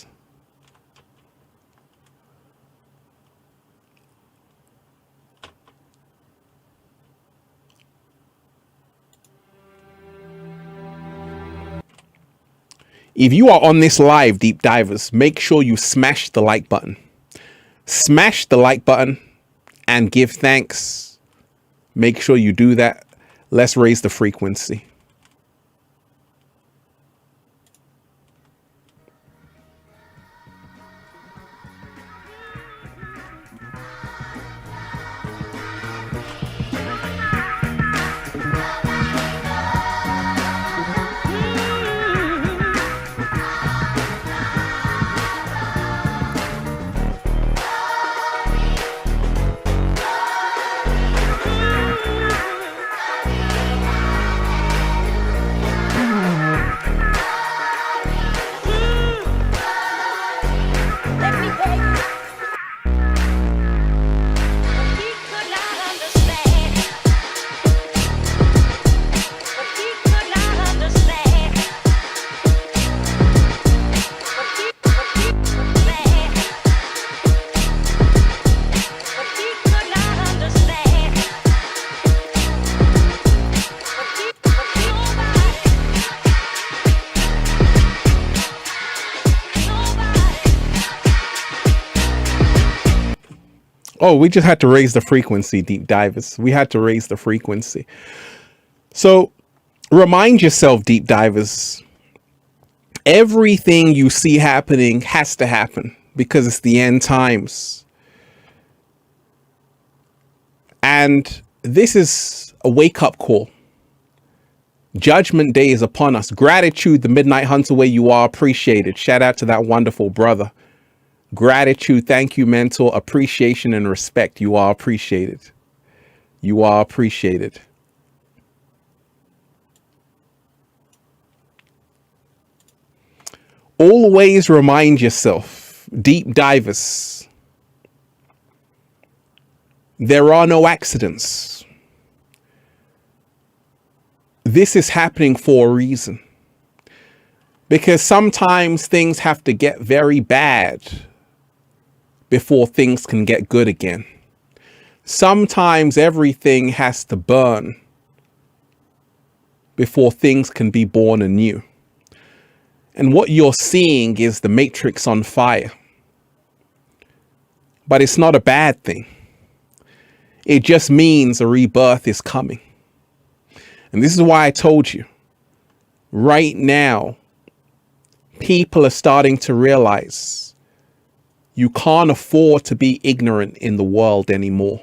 If you are on this live, deep divers, make sure you smash the like button. Smash the like button and give thanks. Make sure you do that. Let's raise the frequency. Oh, we just had to raise the frequency, deep divers. We had to raise the frequency. So remind yourself, deep divers, everything you see happening has to happen because it's the end times. And this is a wake-up call. Judgment Day is upon us. Gratitude, the Midnight Hunter, where you are, appreciated. Shout out to that wonderful brother. Gratitude, thank you, mentor, appreciation and respect. You are appreciated. You are appreciated. Always remind yourself, deep divers, there are no accidents. This is happening for a reason. Because sometimes things have to get very bad before things can get good again. Sometimes everything has to burn before things can be born anew. And what you're seeing is the matrix on fire. But it's not a bad thing. It just means a rebirth is coming. And this is why I told you, right now, people are starting to realize you can't afford to be ignorant in the world anymore.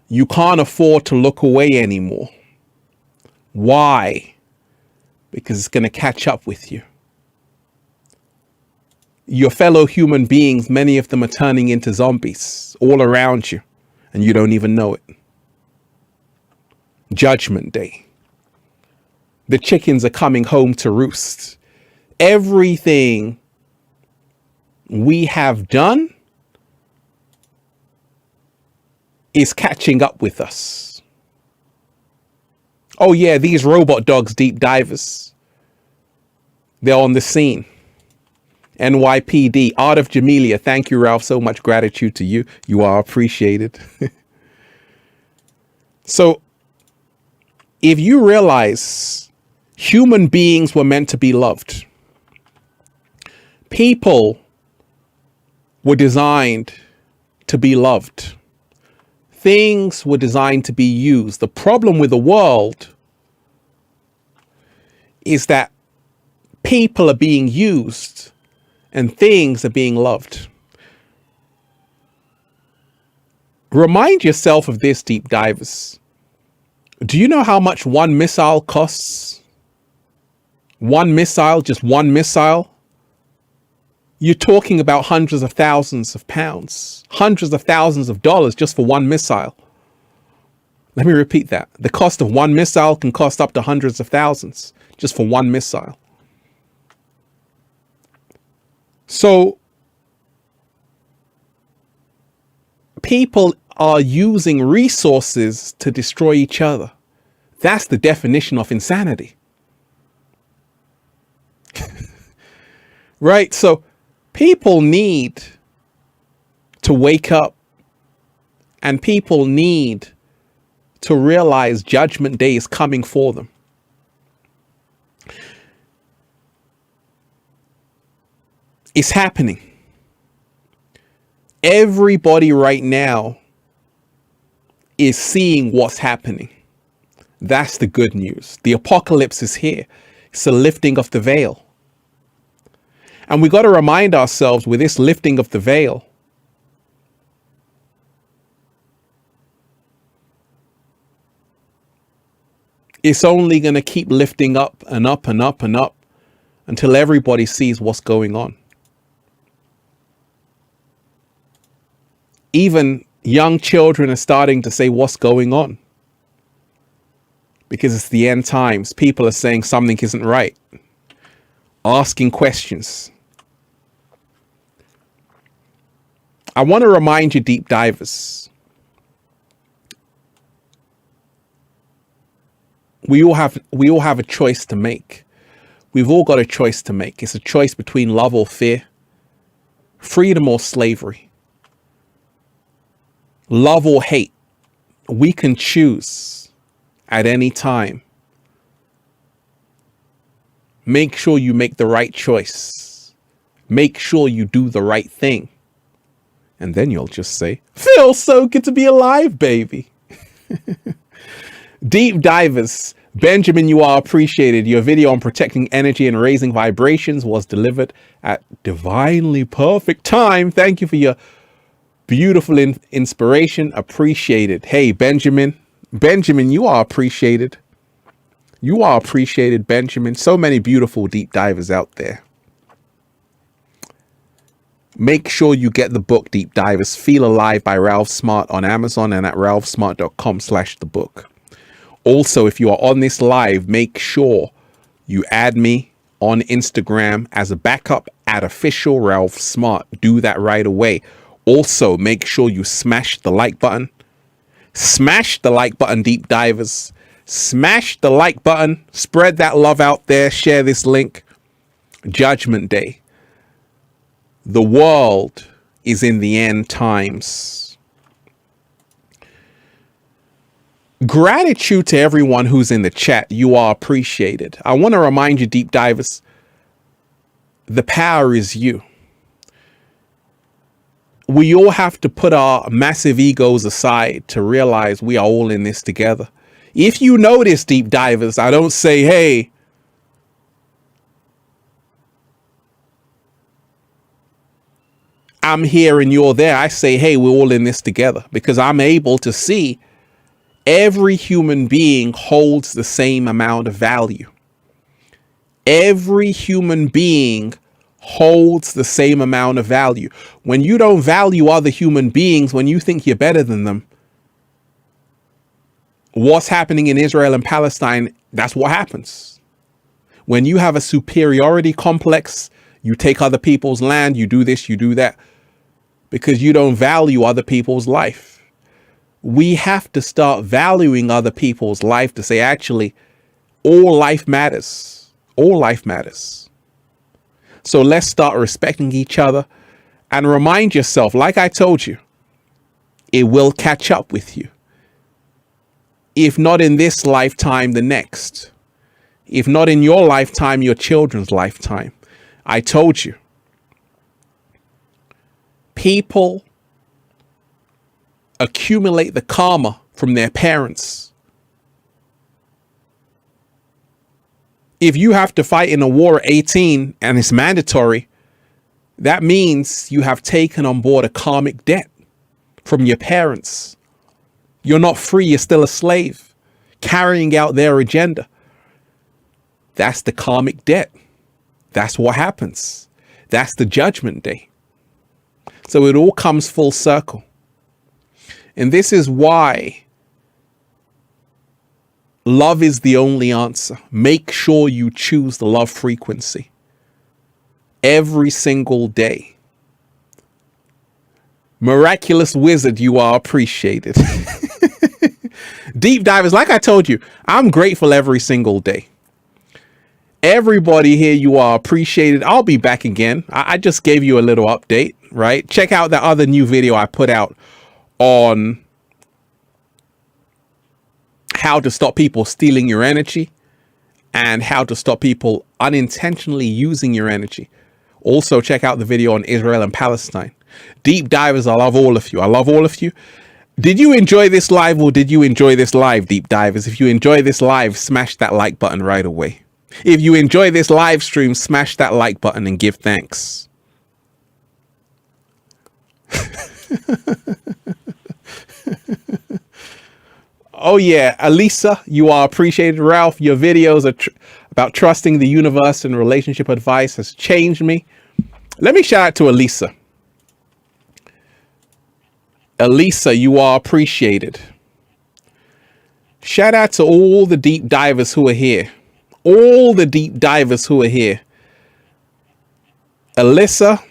You can't afford to look away anymore. Why? Because it's going to catch up with you. Your fellow human beings, many of them are turning into zombies all around you, and you don't even know it. Judgment Day. The chickens are coming home to roost. Everything we have done is catching up with us. Oh yeah, these robot dogs, deep divers. They're on the scene. NYPD, Art of Jamelia. Thank you, Ralph. So much gratitude to you. You are appreciated. So if you realize human beings were meant to be loved, people were designed to be loved. Things were designed to be used. The problem with the world is that people are being used and things are being loved. Remind yourself of this, deep divers. Do you know how much one missile costs? One missile, just one missile. You're talking about hundreds of thousands of pounds, hundreds of thousands of dollars just for one missile. Let me repeat that. The cost of one missile can cost up to hundreds of thousands just for one missile. So people are using resources to destroy each other. That's the definition of insanity. Right? So people need to wake up, and people need to realize Judgment Day is coming for them. It's happening. Everybody right now is seeing what's happening. That's the good news. The apocalypse is here. It's a lifting of the veil. And we got to remind ourselves with this lifting of the veil, it's only going to keep lifting up and up and up and up until everybody sees what's going on. Even young children are starting to say what's going on. Because it's the end times. People are saying something isn't right. Asking questions. I want to remind you, deep divers, we all have a choice to make. We've all got a choice to make. It's a choice between love or fear, freedom or slavery, love or hate. We can choose at any time. Make sure you make the right choice. Make sure you do the right thing. And then you'll just say, feels so good to be alive, baby. Deep divers, Benjamin, you are appreciated. Your video on protecting energy and raising vibrations was delivered at divinely perfect time. Thank you for your beautiful inspiration. Appreciated. Hey, Benjamin, you are appreciated. You are appreciated, Benjamin. So many beautiful deep divers out there. Make sure you get the book, Deep Divers, Feel Alive by Ralph Smart on Amazon and at ralphsmart.com/the-book. Also, if you are on this live, make sure you add me on Instagram as a backup at official Ralph Smart. Do that right away. Also, make sure you smash the like button. Smash the like button, deep divers. Smash the like button. Spread that love out there. Share this link. Judgment Day. The world is in the end times. Gratitude to everyone who's in the chat. You are appreciated. I want to remind you, deep divers, the power is you. We all have to put our massive egos aside to realize we are all in this together. If you notice, deep divers, I don't say, hey, I'm here and you're there. I say, hey, we're all in this together, because I'm able to see every human being holds the same amount of value. Every human being holds the same amount of value. When you don't value other human beings, when you think you're better than them, what's happening in Israel and Palestine, that's what happens. When you have a superiority complex, you take other people's land, you do this, you do that, because you don't value other people's life. We have to start valuing other people's life to say, actually, all life matters. All life matters. So let's start respecting each other and remind yourself, like I told you, it will catch up with you. If not in this lifetime, the next. If not in your lifetime, your children's lifetime. I told you. People accumulate the karma from their parents. If you have to fight in a war at 18 and it's mandatory, that means you have taken on board a karmic debt. from your parents. You're not free. You're still a slave, carrying out their agenda. That's the karmic debt. That's what happens. That's the judgment day. So it all comes full circle. And this is why love is the only answer. Make sure you choose the love frequency every single day. Miraculous wizard, you are appreciated. Deep divers, like I told you, I'm grateful every single day. Everybody here, you are appreciated. I'll be back again. I just gave you a little update, right? Check out that other new video I put out on how to stop people stealing your energy and how to stop people unintentionally using your energy. Also, check out the video on Israel and Palestine. Deep divers, I love all of you. I love all of you. Did you enjoy this live or did you enjoy this live, deep divers? If you enjoy this live, smash that like button right away. If you enjoy this live stream, smash that like button and give thanks. Oh yeah, Elisa, you are appreciated. Ralph, your videos are about trusting the universe and relationship advice has changed me. Let me shout out to Elisa. Elisa, you are appreciated. Shout out to all the deep divers who are here. All the deep divers who are here. Alyssa,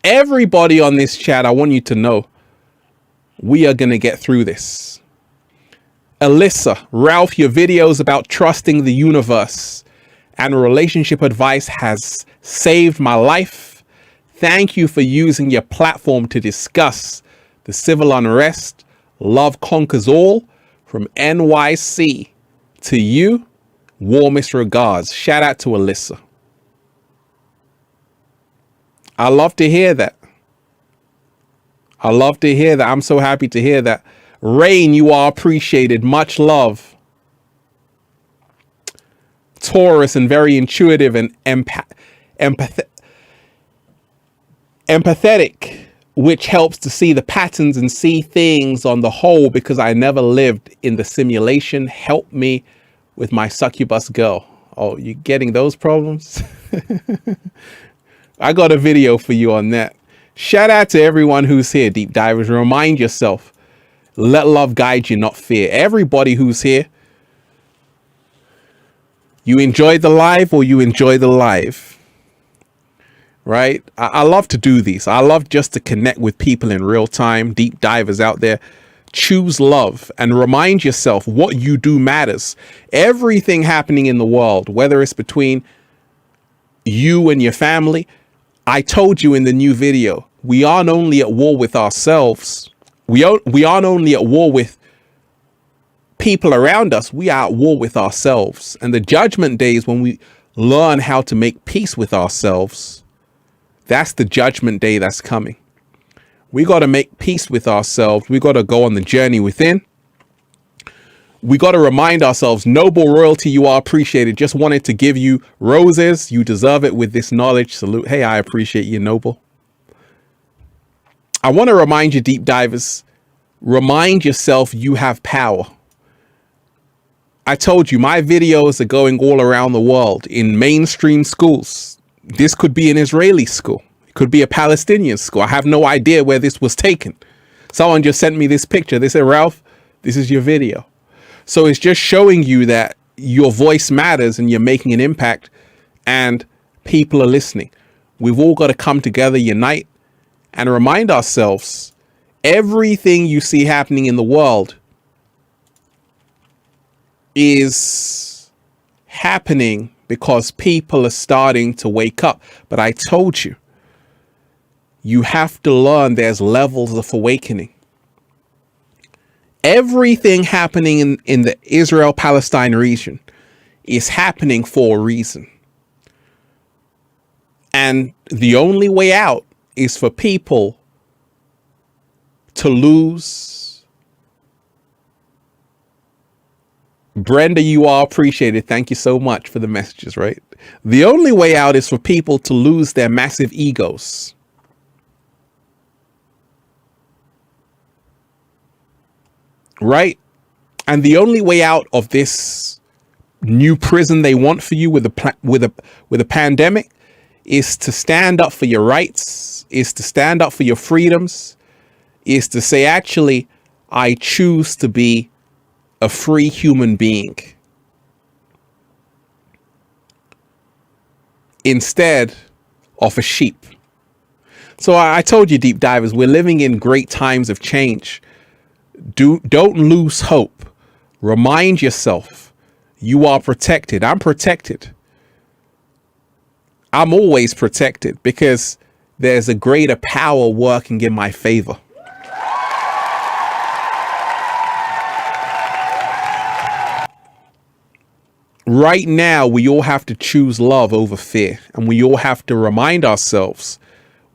everybody on this chat, I want you to know we are going to get through this. Alyssa, Ralph, your videos about trusting the universe and relationship advice has saved my life. Thank you for using your platform to discuss the civil unrest. Love conquers all. From NYC to you, warmest regards. Shout out to Alyssa. I love to hear that. I love to hear that. I'm so happy to hear that. Rain, you are appreciated. Much love. Taurus, and very intuitive and empathetic, which helps to see the patterns and see things on the whole because I never lived in the simulation. Help me with my succubus girl. Oh, you getting those problems? I got a video for you on that. Shout out to everyone who's here, deep divers. Remind yourself, let love guide you, not fear. Everybody who's here, you enjoy the live or you enjoy the live, right? I love to do these. I love just to connect with people in real time. Deep divers out there, choose love and remind yourself what you do matters. Everything happening in the world, whether it's between you and your family. I told you in the new video, we aren't only at war with ourselves. We aren't only at war with people around us. We are at war with ourselves. And the judgment day is when we learn how to make peace with ourselves. That's the judgment day that's coming. We got to make peace with ourselves. We got to go on the journey within. We got to remind ourselves, noble royalty, you are appreciated. Just wanted to give you roses. You deserve it with this knowledge. Salute. Hey, I appreciate you, noble. I want to remind you, deep divers, remind yourself you have power. I told you my videos are going all around the world in mainstream schools. This could be an Israeli school. It could be a Palestinian school. I have no idea where this was taken. Someone just sent me this picture. They said, Ralph, this is your video. So it's just showing you that your voice matters and you're making an impact and people are listening. We've all got to come together, unite, and remind ourselves everything you see happening in the world is happening because people are starting to wake up. But I told you, you have to learn there's levels of awakening. Everything happening in the Israel-Palestine region is happening for a reason. And the only way out is for people to lose. Brenda, you are appreciated. Thank you so much for the messages, right? The only way out is for people to lose their massive egos. right? And the only way out of this new prison they want for you with a pandemic is to stand up for your rights, is to stand up for your freedoms, is to say, actually, I choose to be a free human being instead of a sheep. So I told you, deep divers, we're living in great times of change. Don't lose hope. Remind yourself you are protected. I'm protected. I'm always protected because there's a greater power working in my favor. Right now, we all have to choose love over fear, and we all have to remind ourselves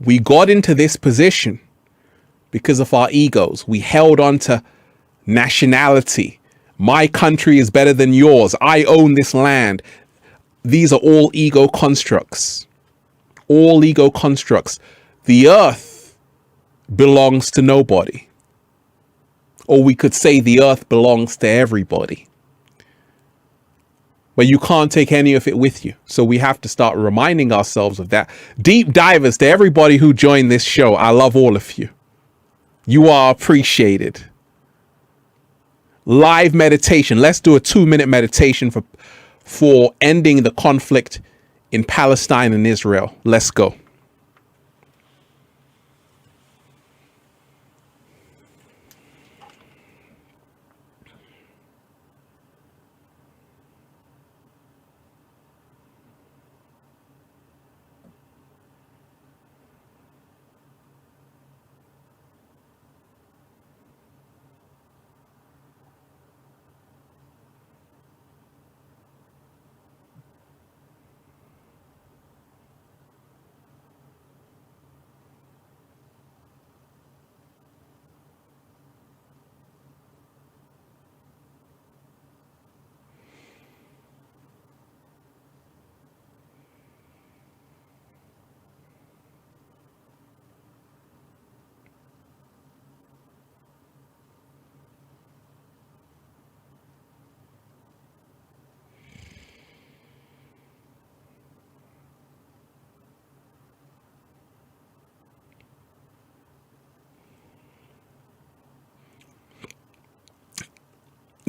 we got into this position because of our egos. We held on to nationality. My country is better than yours. I own this land. These are all ego constructs. All ego constructs. The earth belongs to nobody. Or we could say the earth belongs to everybody. But you can't take any of it with you. So we have to start reminding ourselves of that. Deep divers, to everybody who joined this show, I love all of you. You are appreciated. Live meditation. Let's do a 2-minute meditation for ending the conflict in Palestine and Israel. Let's go.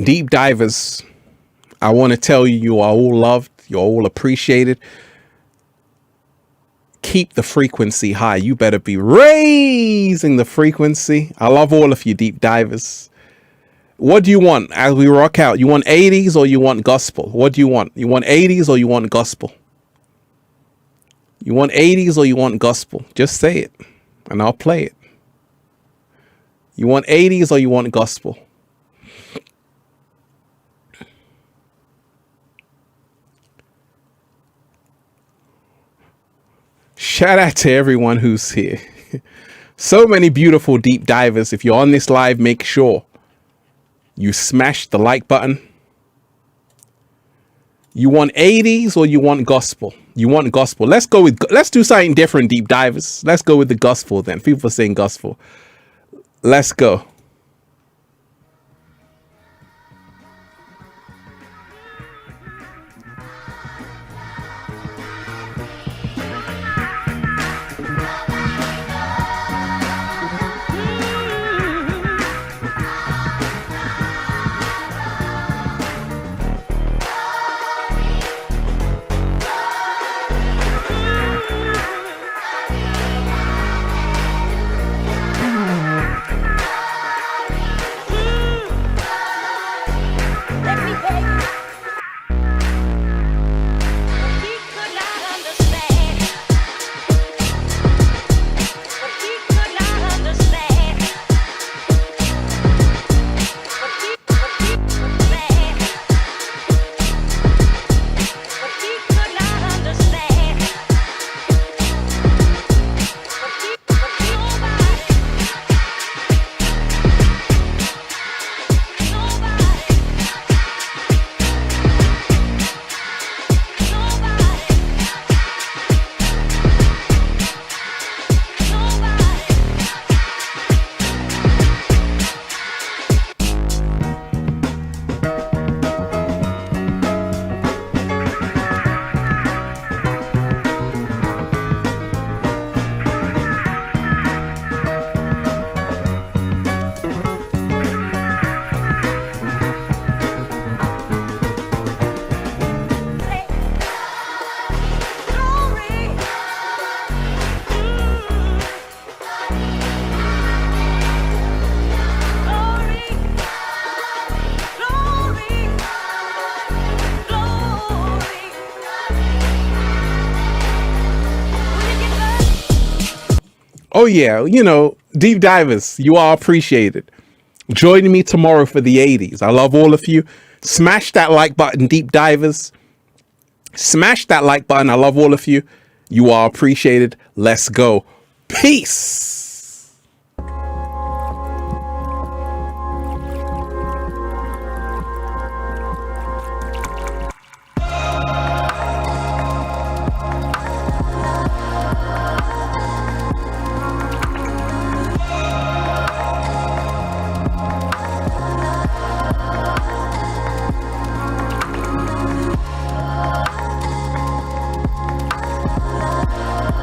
Deep divers, I want to tell you, you are all loved. You're all appreciated. Keep the frequency high. You better be raising the frequency. I love all of you, deep divers. What do you want as we rock out? You want 80s or you want gospel? What do you want? You want 80s or you want gospel? You want 80s or you want gospel? Just say it and I'll play it. You want 80s or you want gospel? Shout out to everyone who's here. So many beautiful deep divers. If you're on this live, make sure you smash the like button. You want 80s or you want gospel? You want gospel. Let's do something different, deep divers. Let's go with the gospel then. People are saying gospel. Let's go. Oh yeah, you know, deep divers, you are appreciated. Join me tomorrow for the 80s. I love all of you. Smash that like button, deep divers. Smash that like button. I love all of you. You are appreciated. Let's go. Peace.